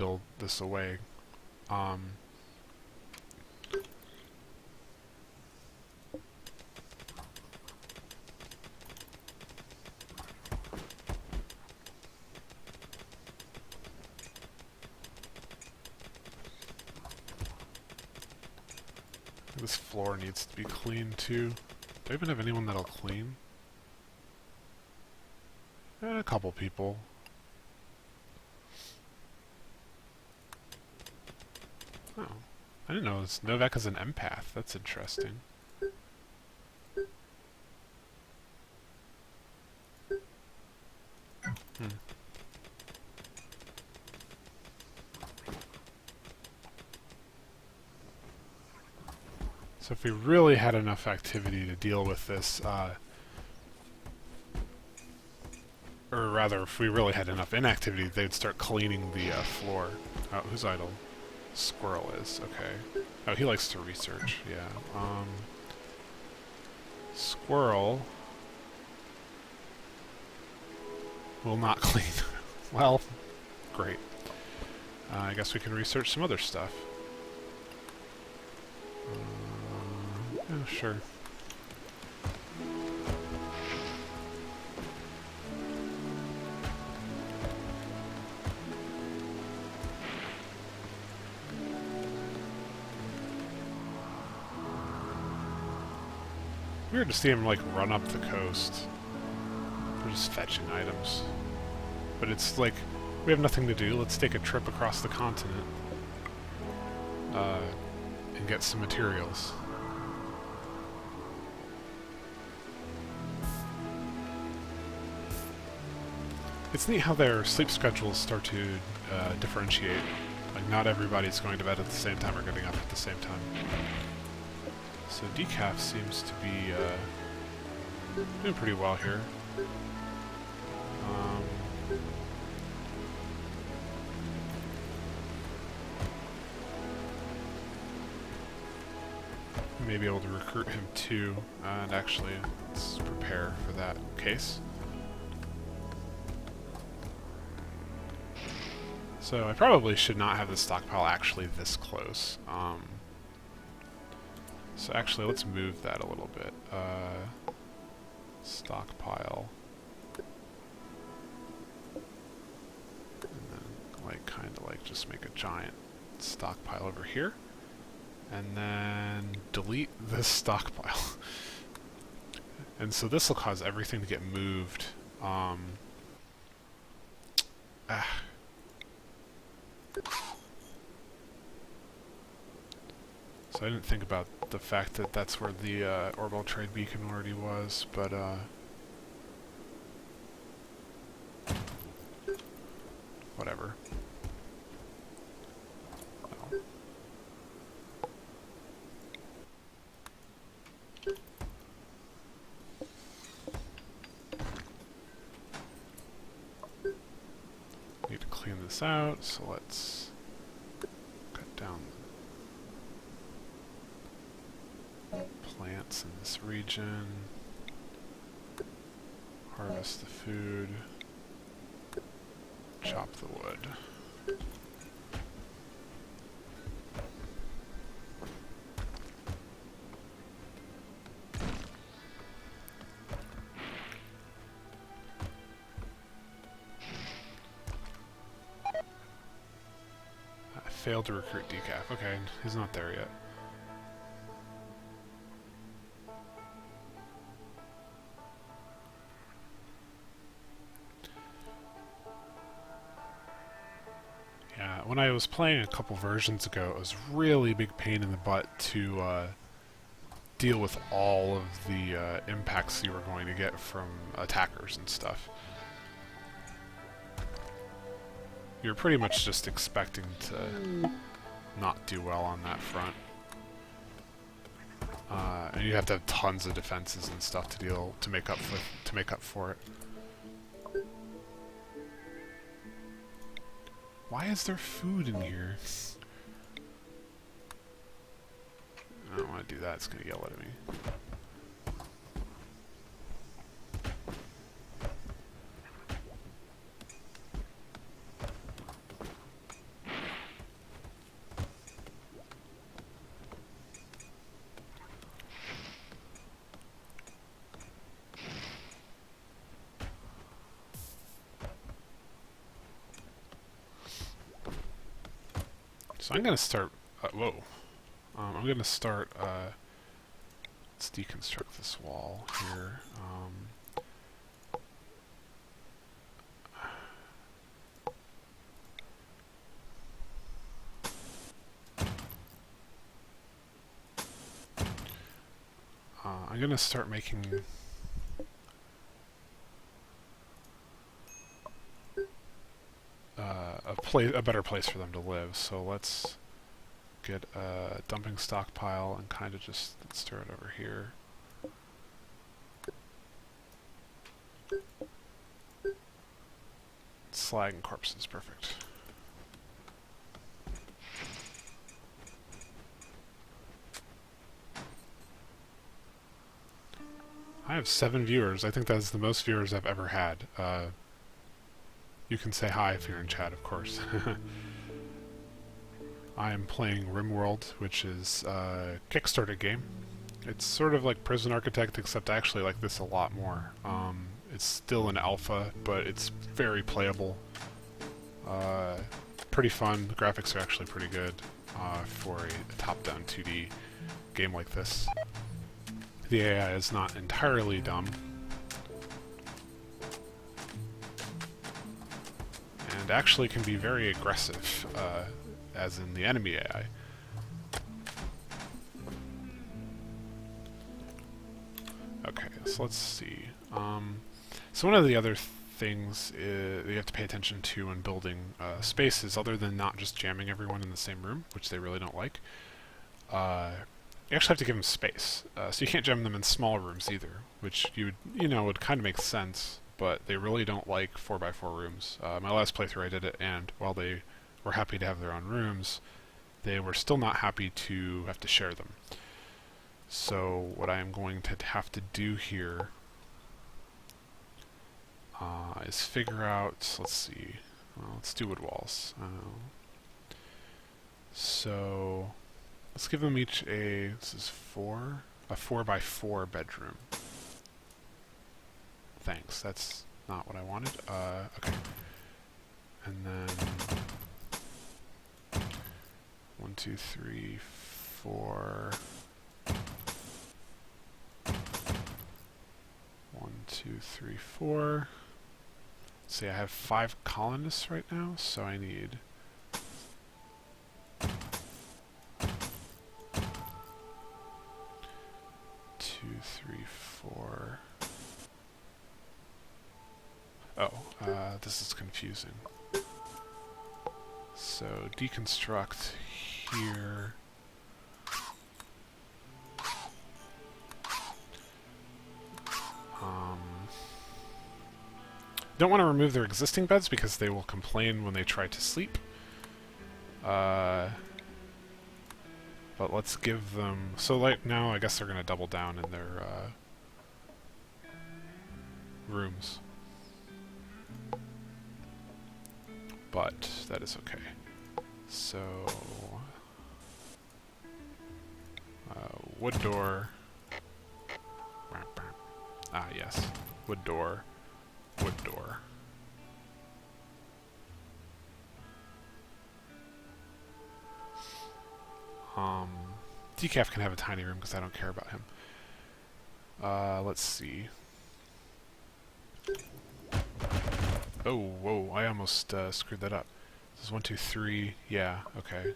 away. This floor needs to be cleaned too. Do I even have anyone that'll clean? A couple people. Oh. I didn't know Novak is an empath. That's interesting. So if we really had enough activity to deal with this, or rather, if we really had enough inactivity, they'd start cleaning the floor. Oh, who's idle? Squirrel is, okay. Oh, he likes to research, yeah. Squirrel will not clean. Well, great. I guess we can research some other stuff. Yeah, sure. Weird to see him, like, run up the coast. We're just fetching items. But it's like, we have nothing to do, let's take a trip across the continent. And get some materials. It's neat how their sleep schedules start to differentiate. Like, not everybody's going to bed at the same time or getting up at the same time. So Decaf seems to be doing pretty well here. We may be able to recruit him too, and actually, let's prepare for that case. So I probably should not have the stockpile actually this close. So actually, let's move that a little bit. Stockpile. And then, like, kind of like just make a giant stockpile over here. And then delete this stockpile. And so this will cause everything to get moved. So I didn't think about the fact that that's where the orbital trade beacon already was, but whatever. Oh. Need to clean this out, so let's cut down plants in this region. Harvest the food. Chop the wood. I failed to recruit Decaf. Okay, he's not there yet. When I was playing a couple versions ago, it was really big pain in the butt to deal with all of the impacts you were going to get from attackers and stuff. You're pretty much just expecting to not do well on that front. And you have to have tons of defenses and stuff to make up for it. Why is there food in here? I don't want to do that, it's going to yell at me. So I'm going to start... whoa. I'm going to start... let's deconstruct this wall here. I'm going to start making... a better place for them to live. So let's get a dumping stockpile and kind of just stir it over here. Slag and corpses, perfect. I have 7 viewers. I think that's the most viewers I've ever had. You can say hi if you're in chat, of course. I am playing Rimworld, which is a Kickstarter game. It's sort of like Prison Architect, except I actually like this a lot more. It's still an alpha, but it's very playable. Pretty fun. The graphics are actually pretty good for a top-down 2D game like this. The AI is not entirely dumb. And actually can be very aggressive, as in the enemy AI. Okay, so let's see. So one of the other things that you have to pay attention to when building spaces, other than not just jamming everyone in the same room, which they really don't like, you actually have to give them space. So you can't jam them in small rooms either, which would kind of make sense. But they really don't like 4x4 rooms. My last playthrough I did it, and while they were happy to have their own rooms, they were still not happy to have to share them. So what I am going to have to do here is figure out, let's see, let's do wood walls. So let's give them each this is a 4x4 bedroom. Thanks, that's not what I wanted. Okay. And then 1, 2, 3, 4. 1, 2, 3, 4. Let's see, I have 5 colonists right now, so I need 2, 3, 4. Oh, this is confusing. So deconstruct here. Don't want to remove their existing beds because they will complain when they try to sleep. But let's give them... So like now I guess they're going to double down in their rooms. But that is okay. So... wood door... Ah, yes. Wood door. Wood door. Decaf can have a tiny room because I don't care about him. Let's see. Oh, whoa, I almost screwed that up. This is 1, 2, 3. Yeah, okay.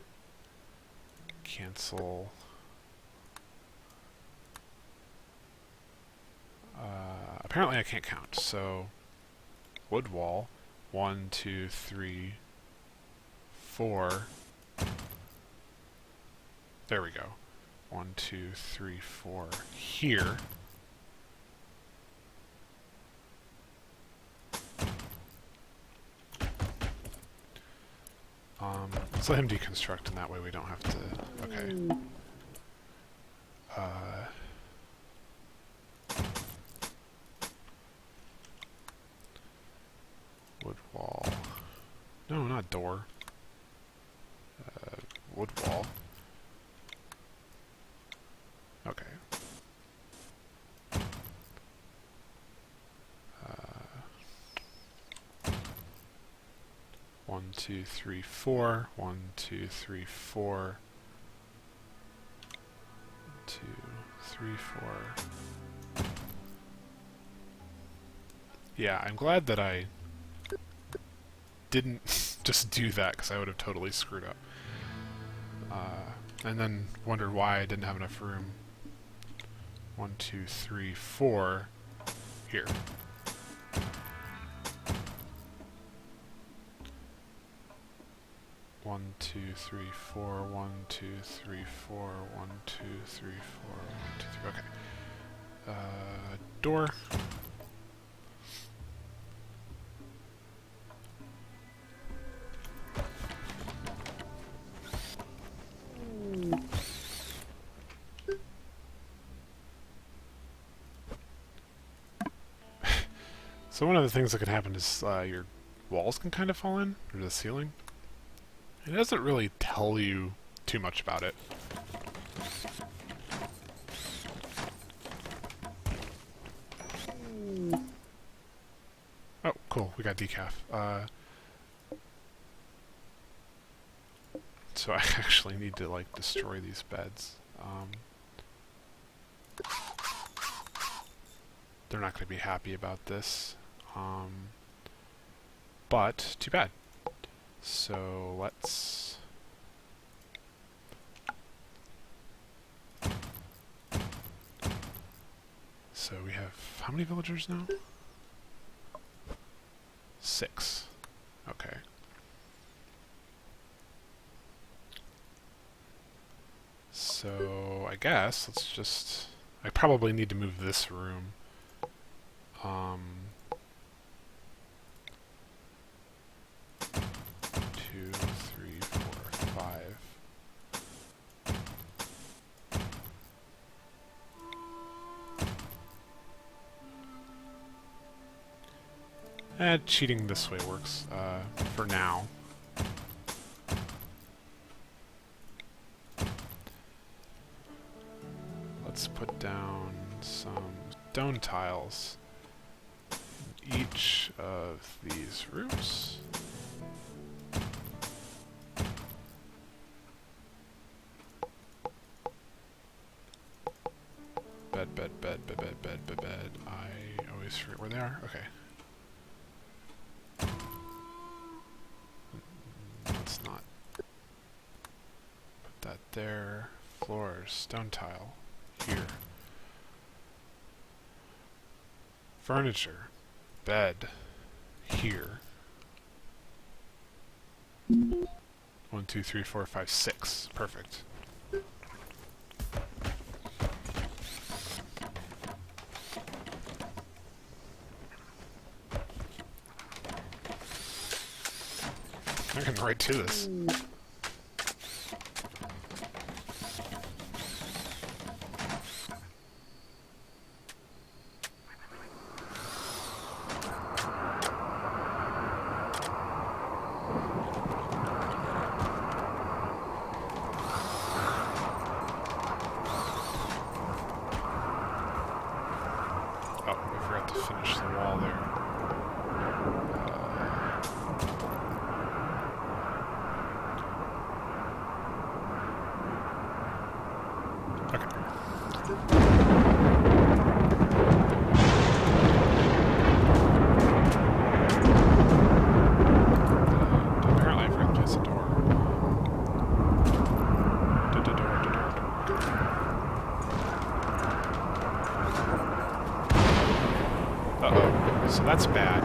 Cancel. Apparently I can't count, so wood wall. 1, 2, 3, 4. There we go. 1, 2, 3, 4 here. Let's let him deconstruct, and that way we don't have to... Okay. Wood wall. No, not door. Wood wall. Okay. 1, 2, 3, 4. 1, 2, 3, 4. 2, 3, 4. Yeah, I'm glad that I didn't just do that, because I would have totally screwed up. And then wondered why I didn't have enough room. 1, 2, 3, 4 here. One, two, three, four. 1, 2, 3, 4. 1, 2, 3, 4. 1, 2, 3. Okay. Door. So one of the things that can happen is your walls can kind of fall in, or the ceiling. It doesn't really tell you too much about it. Oh, cool, we got decaf. So I actually need to, like, destroy these beds. They're not going to be happy about this. But, too bad. So, let's... So we have... How many villagers now? 6. Okay. So, I guess, let's just... I probably need to move this room. 2, 3, 4, 5. Cheating this way works, for now. Let's put down some stone tiles in each of these rooms. Bed, bed, bed, bed, bed, bed, bed, bed. I always forget where they are. Okay. Let's not put that there. Floors, stone tile, here. Furniture, bed, here. 1, 2, 3, 4, 5, 6. Perfect. I'm getting right to this. To finish the wall there. Okay. Apparently I forgot to place a door. Uh-oh. So that's bad.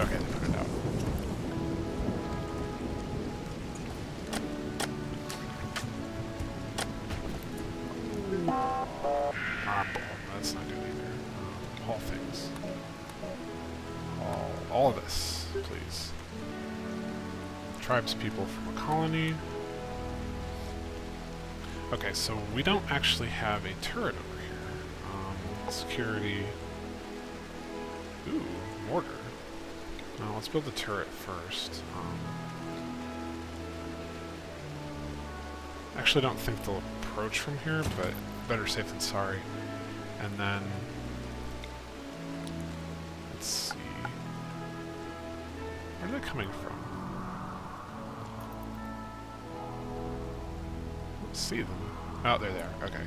Okay, they put it out. That's not good either. All things. All of this, please. Tribespeople from a colony. Okay, so we don't actually have a turret over here. Security. Ooh, mortar. Now let's build the turret first. Actually, don't think they'll approach from here, but better safe than sorry. And then let's see. Where are they coming from? Let's see them. Oh, they're there. Okay.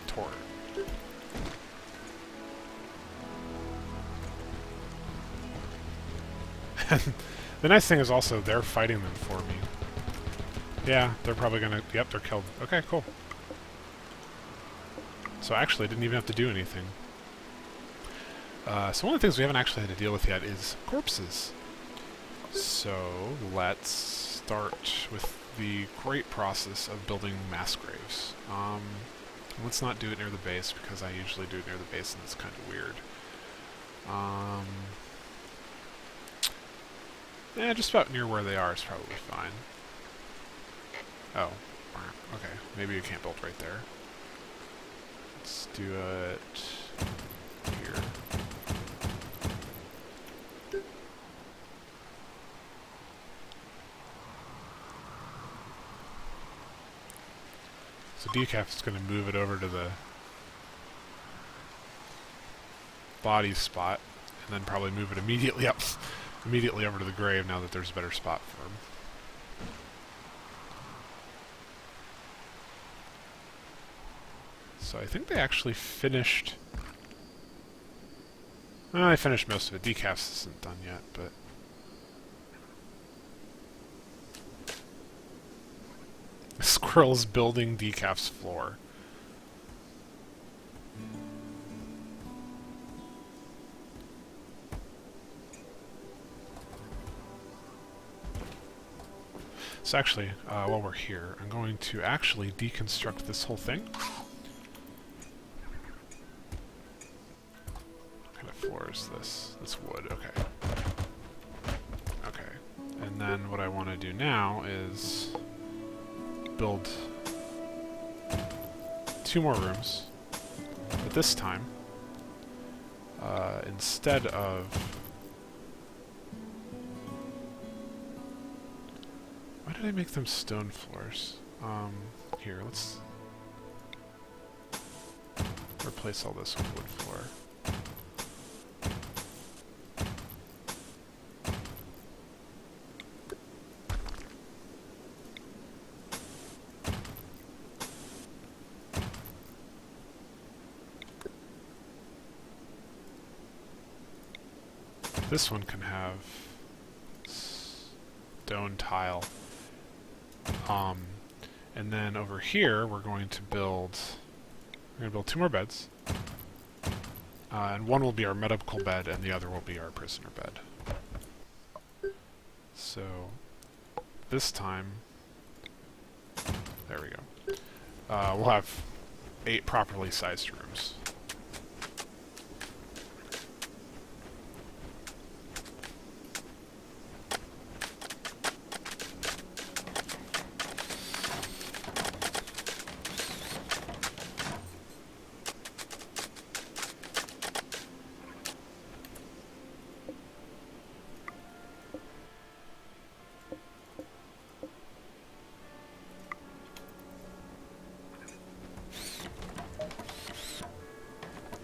Tor. The nice thing is also they're fighting them for me. Yeah, they're probably gonna... Yep, they're killed. Okay, cool. So actually, I didn't even have to do anything. So one of the things we haven't actually had to deal with yet is corpses. So let's start with the great process of building mass graves. Let's not do it near the base, because I usually do it near the base and it's kind of weird. Yeah, just about near where they are is probably fine. Oh, okay. Maybe you can't build right there. Let's do it here. So Decaf is going to move it over to the body spot, and then probably move it immediately up, immediately over to the grave now that there's a better spot for him. So I think they actually finished... Well, they finished most of it. Decaf's isn't done yet, but... Squirrel's building Decaf's floor. So actually, while we're here, I'm going to actually deconstruct this whole thing. What kind of floor is this? It's wood, okay. Okay. And then what I want to do now is build 2 more rooms. But this time, instead of... Why did I make them stone floors? Here, let's replace all this with wood floor. This one can have stone tile. And then over here, we're going to build 2 more beds. And one will be our medical bed, and the other will be our prisoner bed. So, this time, there we go. We'll have 8 properly sized rooms.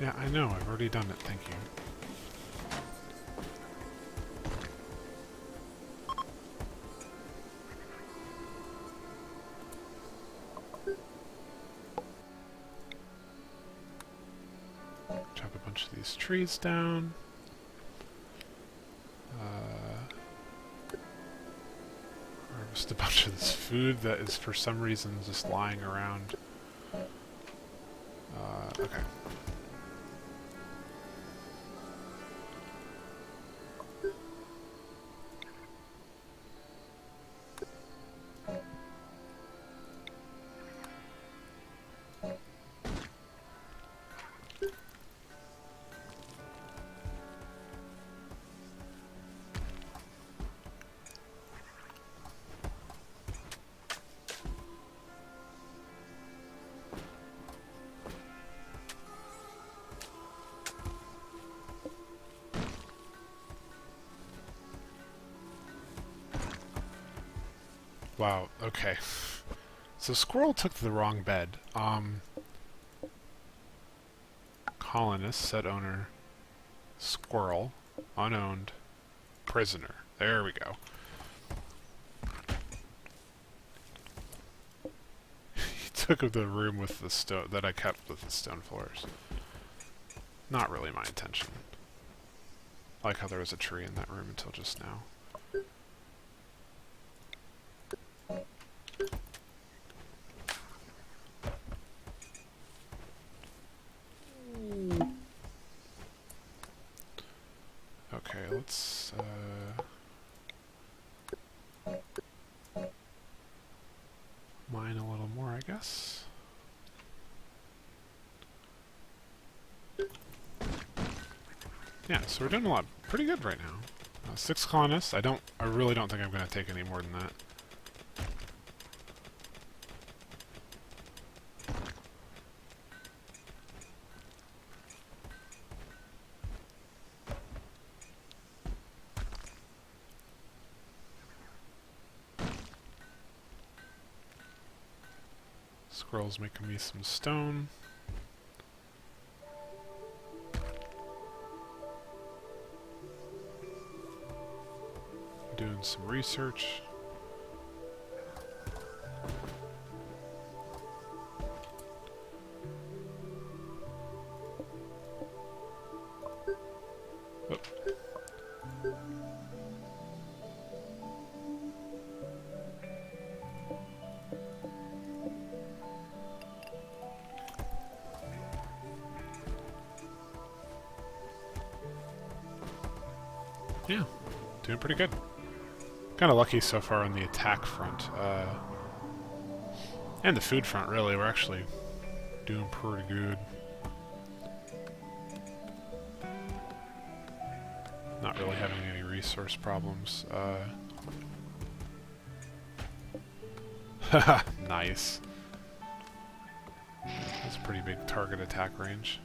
Yeah, I know, I've already done it, thank you. Chop a bunch of these trees down. Harvest a bunch of this food that is for some reason just lying around. Okay. Wow, okay. So Squirrel took the wrong bed. Colonist, set owner, Squirrel, unowned, prisoner. There we go. He took the room with the stone that I kept with the stone floors. Not really my intention. I like how there was a tree in that room until just now. Okay, let's mine a little more, I guess. Yeah, so we're doing a lot pretty good right now. 6 colonists. I really don't think I'm going to take any more than that. Squirrel's making me some stone. Doing some research. Oh. Yeah, doing pretty good. Kind of lucky so far on the attack front. And the food front, really. We're actually doing pretty good. Not really having any resource problems. Haha, nice. That's a pretty big target attack range.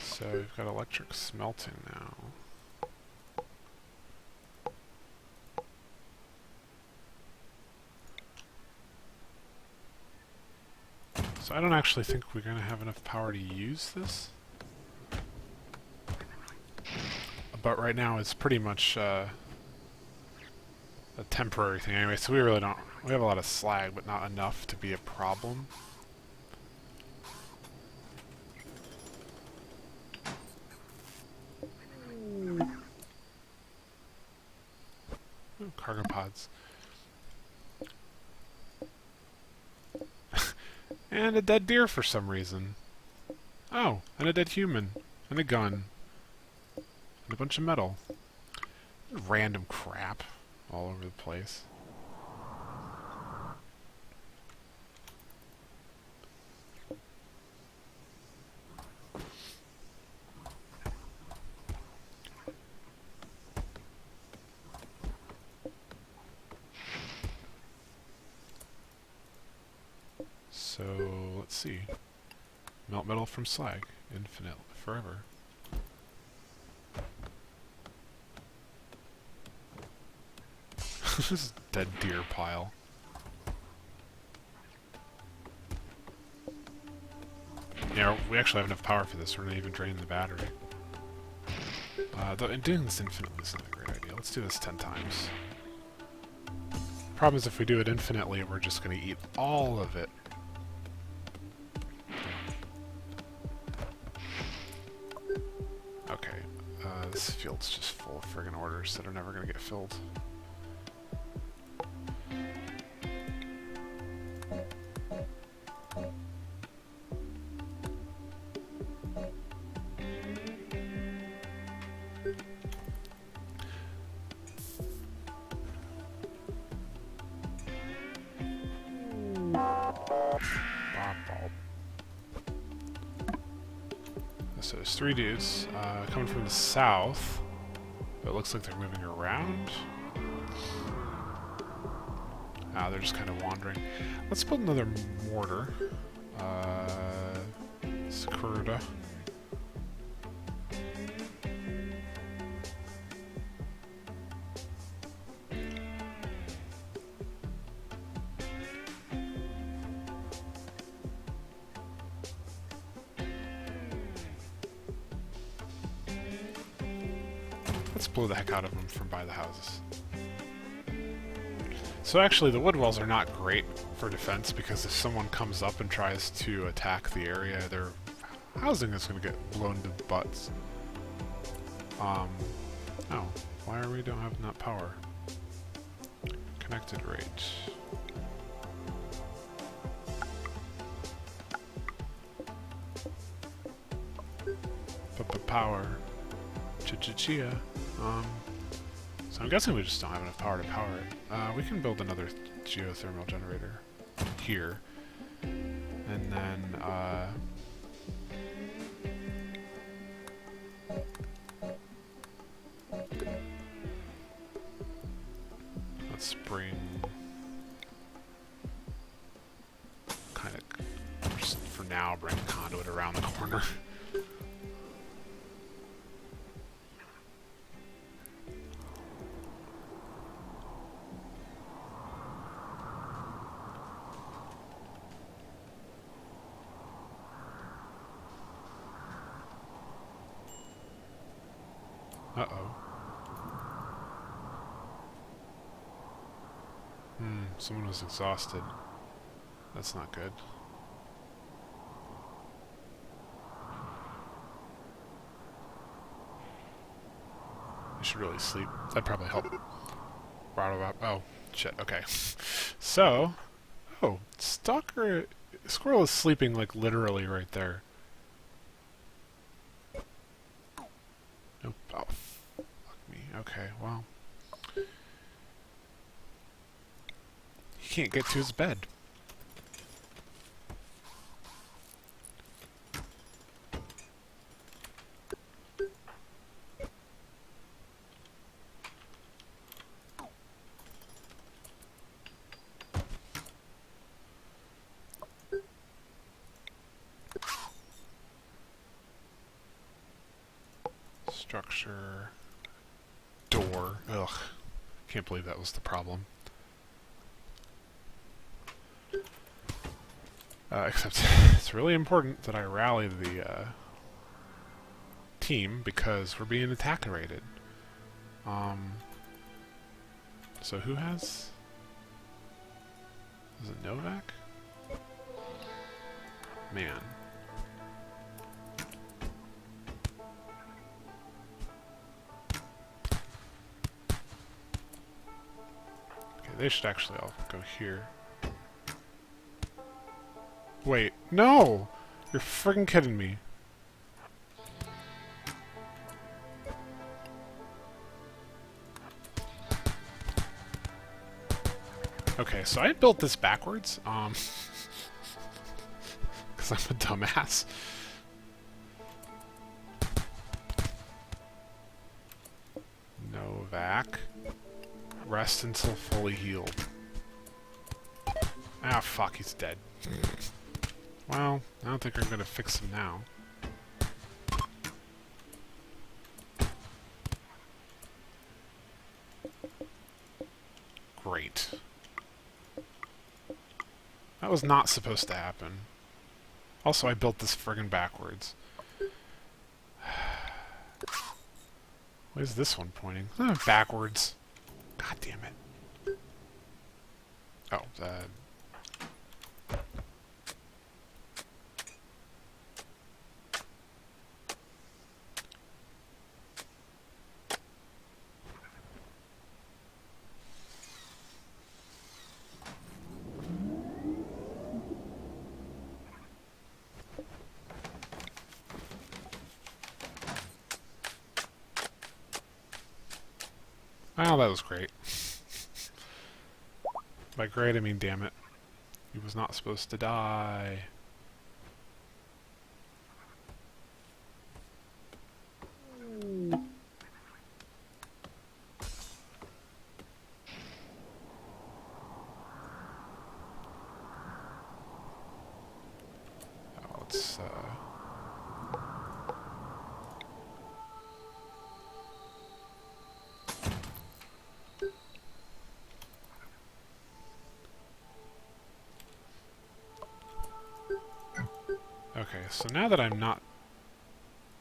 So we've got electric smelting now. So I don't actually think we're going to have enough power to use this. But right now it's pretty much a temporary thing anyway, so we really don't... We have a lot of slag, but not enough to be a problem. Ooh, cargo pods. And a dead deer for some reason. Oh, and a dead human. And a gun. And a bunch of metal. Random crap all over the place. So, let's see. Melt metal from slag. Infinite. Forever. This is a dead deer pile. Yeah, we actually have enough power for this. We're not even draining the battery. Though doing this infinitely is not a great idea. Let's do this 10 times. Problem is, if we do it infinitely, we're just going to eat all of it. Okay, this field's just full of friggin' orders that are never going to get filled. So there's 3 dudes coming from the south, but it looks like they're moving around. Ah, they're just kind of wandering. Let's build another mortar. Sakura. Let's blow the heck out of them from by the houses. So actually the wood walls are not great for defense because if someone comes up and tries to attack the area, their housing is going to get blown to butts. Oh, why are we don't have enough power? Connected rate. Power. Chia. So I'm guessing we just don't have enough power to power it. We can build another geothermal generator here. And then, let's bring kind of, just for now, bring a conduit around the corner. Uh-oh. Someone was exhausted. That's not good. I should really sleep. That'd probably help. Oh, shit, okay. So, Squirrel is sleeping, like, literally right there. Nope. Oh, fuck me. Okay, well. He can't get to his bed. Structure. Door. Ugh. Can't believe that was the problem. Except it's really important that I rally the team because we're being attack rated. So who has? Is it Novak? Man. they should actually all go here. Wait, no! You're friggin' kidding me. Okay, so I built this backwards, because I'm a dumbass. Novak. Rest until fully healed. Ah, fuck, he's dead. Well, I don't think I'm gonna fix him now. Great. That was not supposed to happen. Also, I built this friggin' backwards. Where's this one pointing? Backwards. God damn it. Oh, well, that was great. By great, I mean damn it. He was not supposed to die. Oh, let's, okay, so now that I'm not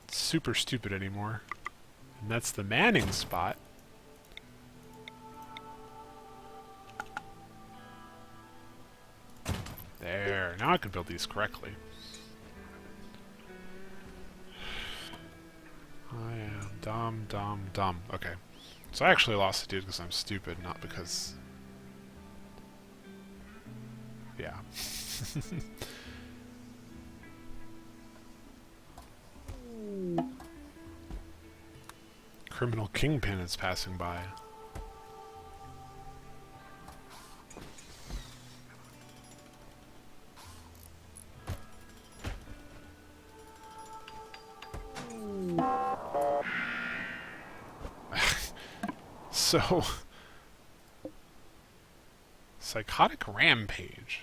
super stupid anymore, and that's the Manning spot. There, now I can build these correctly. I am dumb, dumb, dumb. Okay. So I actually lost the dude because I'm stupid, not because... Yeah. Criminal Kingpin is passing by. So... Psychotic Rampage.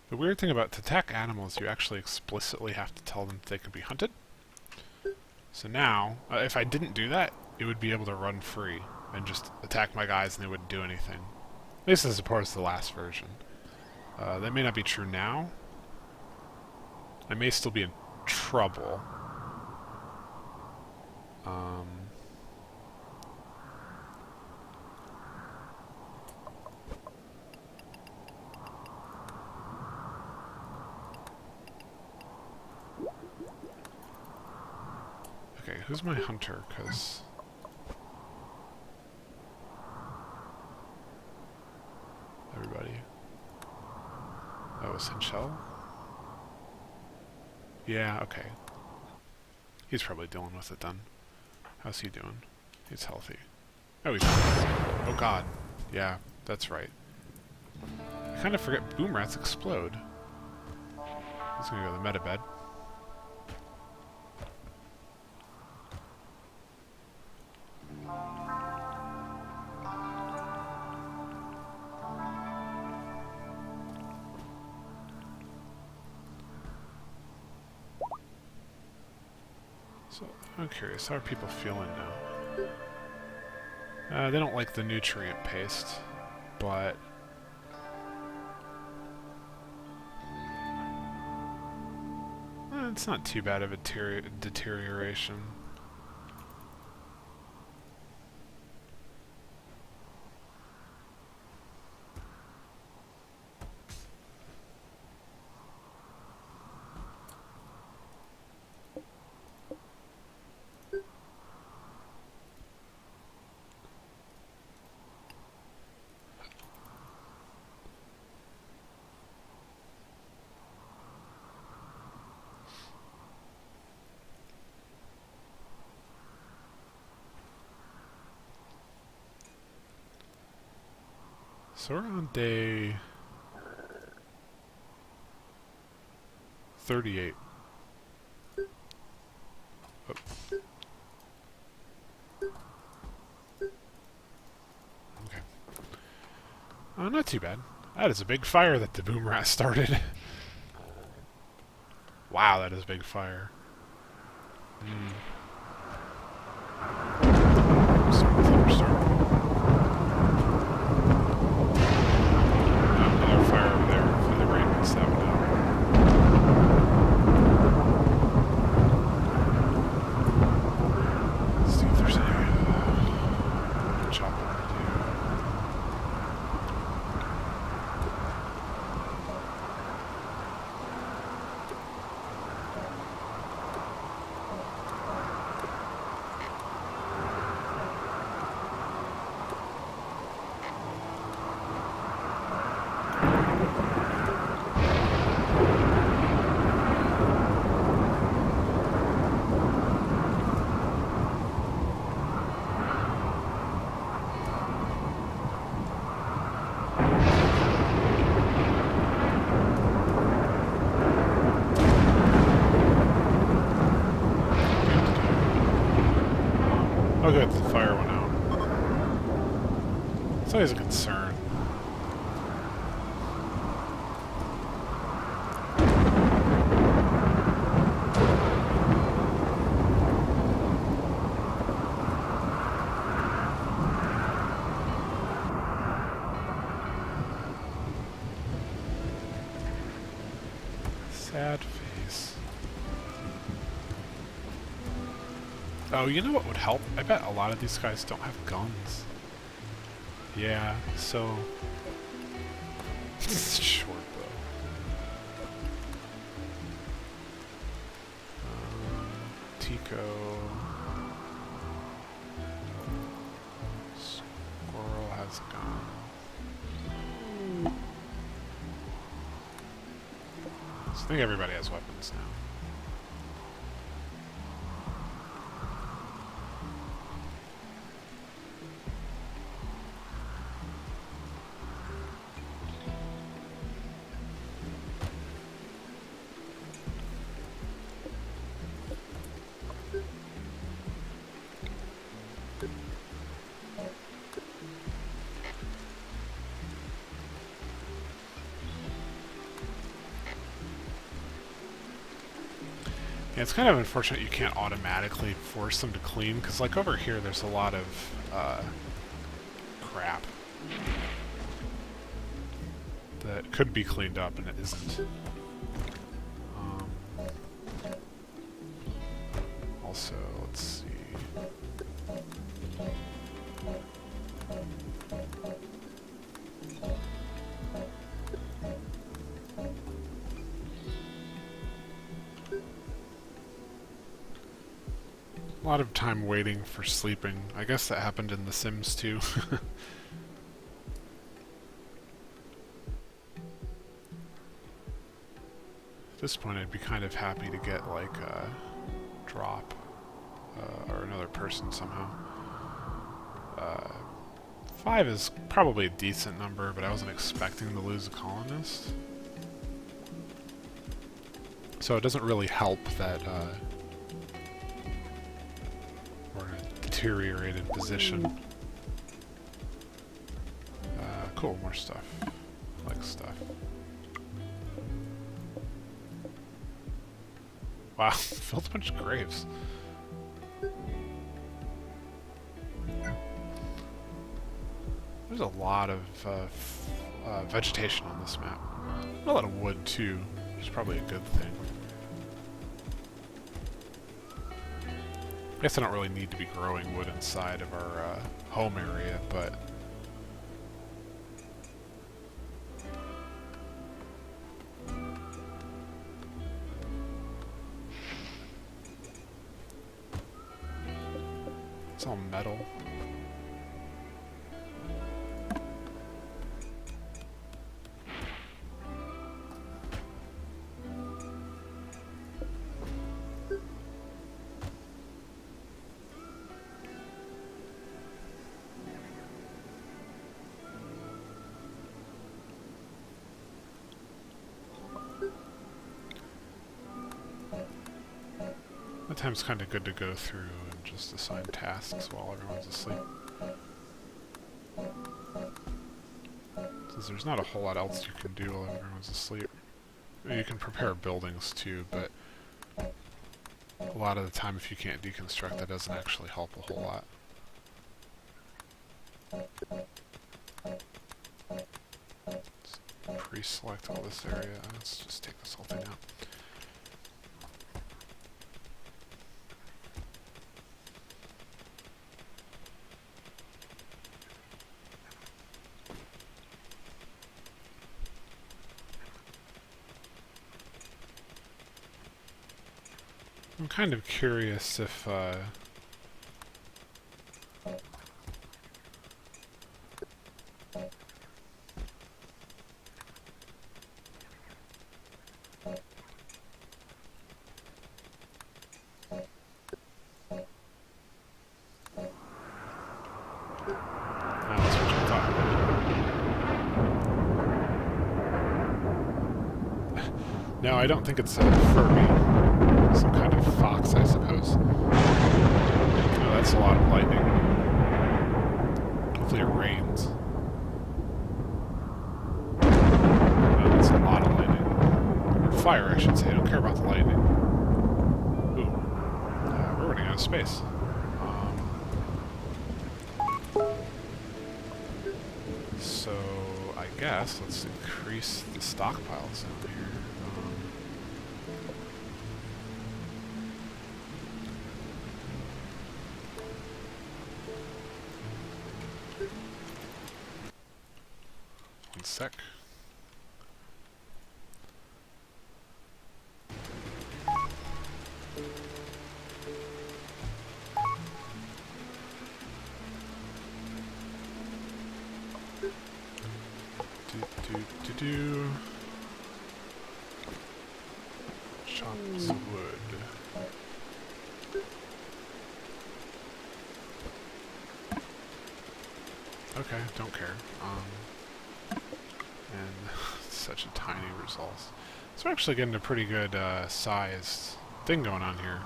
The weird thing about to attack animals, you actually explicitly have to tell them they can be hunted. So now, if I didn't do that, it would be able to run free and just attack my guys and they wouldn't do anything. At least as opposed to the last version. That may not be true now. I may still be in trouble. Okay, who's my hunter? Because... Everybody. Oh, Essential? Yeah, okay. He's probably dealing with it then. How's he doing? He's healthy. Oh, he's... Oh god. Yeah, that's right. I kind of forget boom rats explode. He's gonna go to the meta bed. So, I'm curious, how are people feeling now? They don't like the nutrient paste, but... it's not too bad of a deterioration. So we're on day 38. Oh. Okay. Oh, not too bad. That is a big fire that the boom rat started. Wow, that is a big fire. Some thunderstorm. Another fire over there. Hopefully the rain puts that one out. Let's see if there's any chopping to do. Oh good, the fire went out. It's always a concern. Sad face. Oh, you know what would help? I bet a lot of these guys don't have guns. Yeah, so... It's short, though. Tico... Squirrel has a gun. So I think everybody has weapons now. Yeah, it's kind of unfortunate you can't automatically force them to clean, because like over here there's a lot of crap that could be cleaned up and it isn't. Also, let's see. A lot of time waiting for sleeping. I guess that happened in The Sims too. At this point I'd be kind of happy to get like a drop or another person somehow. 5 is probably a decent number, but I wasn't expecting to lose a colonist. So it doesn't really help that we're in a deteriorated position. Cool, more stuff. I like stuff. Wow, filled a bunch of graves. There's a lot of vegetation on this map. A lot of wood too, which is probably a good thing. I guess I don't really need to be growing wood inside of our home area, but... It's all metal. sometimes kind of good to go through and just assign tasks while everyone's asleep. Since there's not a whole lot else you can do while everyone's asleep. I mean, you can prepare buildings too, but a lot of the time if you can't deconstruct, that doesn't actually help a whole lot. Let's pre-select all this area. Let's just take this whole thing out. I'm kind of curious if that's what you thought. No, I don't think it's a Furby. Some kind of fox, I suppose. Oh, that's a lot of lightning. Hopefully it rains. Oh, that's a lot of lightning. Or fire, I should say. I don't care about the lightning. Ooh. We're running out of space. So, I guess let's increase the stockpiles down here. One sec. Chop some wood. Okay, don't care. And such a tiny result. So we're actually getting a pretty good sized thing going on here.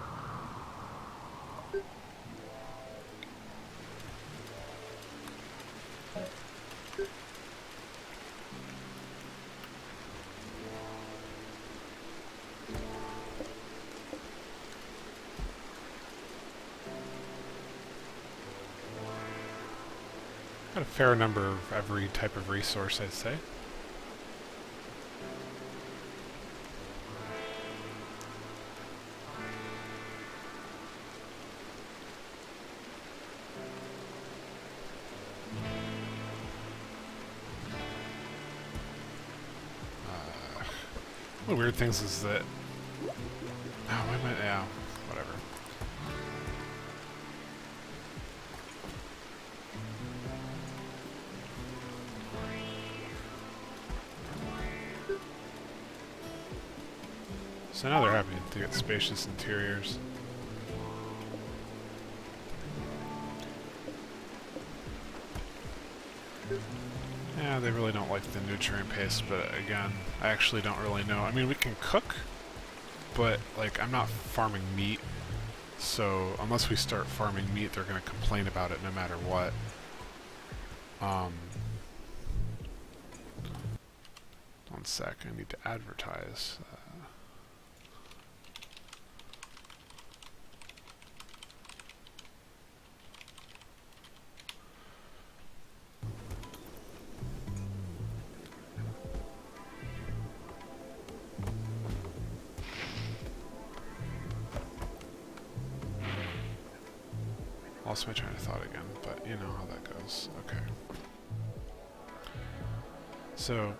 Got a fair number of every type of resource, I'd say. One of the weird things is that... Oh, wait a minute, yeah, whatever. So now they're happy to get spacious interiors. Yeah, they really don't like the nutrient paste, but again, I actually don't really know. I mean, we can cook, but, like, I'm not farming meat, so unless we start farming meat, they're going to complain about it no matter what. One sec, I need to advertise. Lost my train of thought again, but you know how that goes. Okay. So,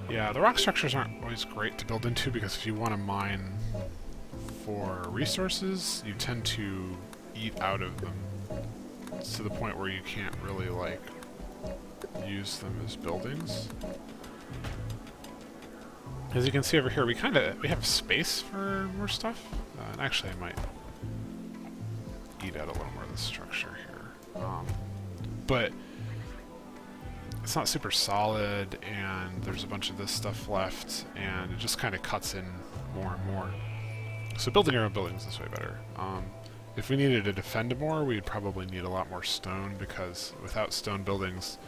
yeah, the rock structures aren't always great to build into because if you want to mine for resources, you tend to eat out of them to the point where you can't really, like, use them as buildings. As you can see over here, we have space for more stuff. And actually, I might eat out a little more of the structure here. But it's not super solid, and there's a bunch of this stuff left, and it just kind of cuts in more and more. So building our own buildings is way better. If we needed to defend more, we'd probably need a lot more stone, because without stone buildings,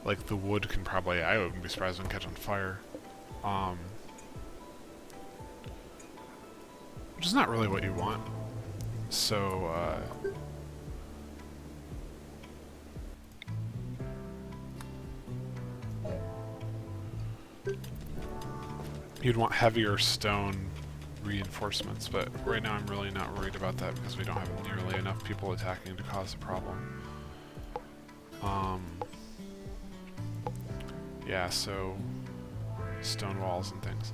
like, the wood can probably, I wouldn't be surprised when it catch on fire. Which is not really what you want. So, you'd want heavier stone reinforcements, but right now I'm really not worried about that because we don't have nearly enough people attacking to cause a problem. Yeah, so stone walls and things.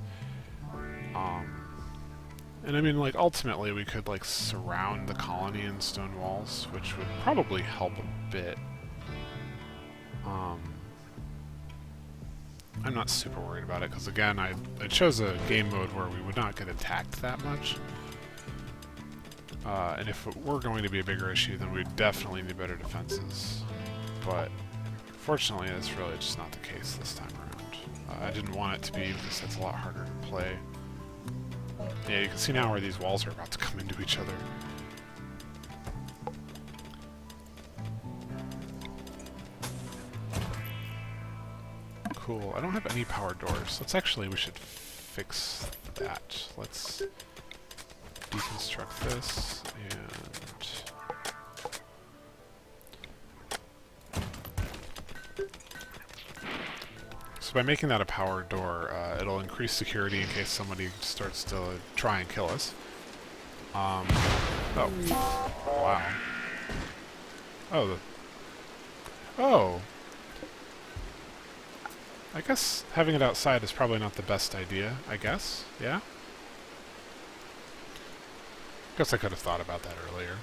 And I mean, like, ultimately we could, like, surround the colony in stone walls, which would probably help a bit. I'm not super worried about it, because again, I chose a game mode where we would not get attacked that much. And if it were going to be a bigger issue, then we'd definitely need better defenses. But fortunately, it's really just not the case this time around. I didn't want it to be, because it's a lot harder to play. Yeah, you can see now where these walls are about to come into each other. Cool. I don't have any power doors. We should fix that. Let's deconstruct this, and so by making that a power door, it'll increase security in case somebody starts to try and kill us. Oh. Wow. Oh. I guess having it outside is probably not the best idea, I guess. Yeah? Guess I could have thought about that earlier.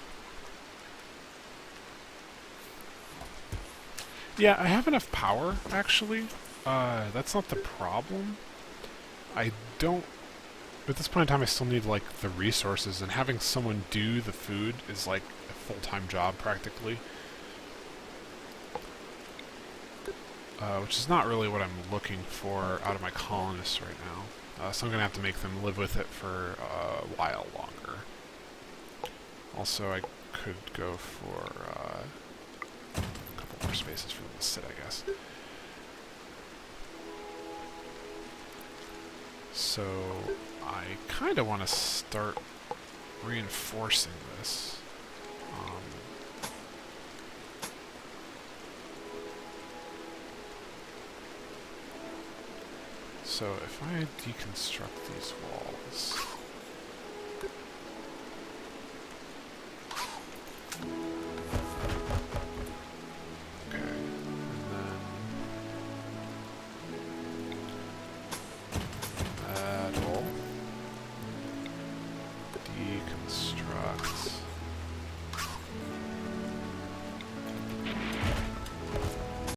Yeah, I have enough power, actually. That's not the problem. I don't... At this point in time, I still need, like, the resources, and having someone do the food is, like, a full-time job, practically. Which is not really what I'm looking for out of my colonists right now. So I'm going to have to make them live with it for a while longer. Also, I could go for a couple more spaces for them to sit, I guess. So I kind of want to start reinforcing this. So if I deconstruct these walls,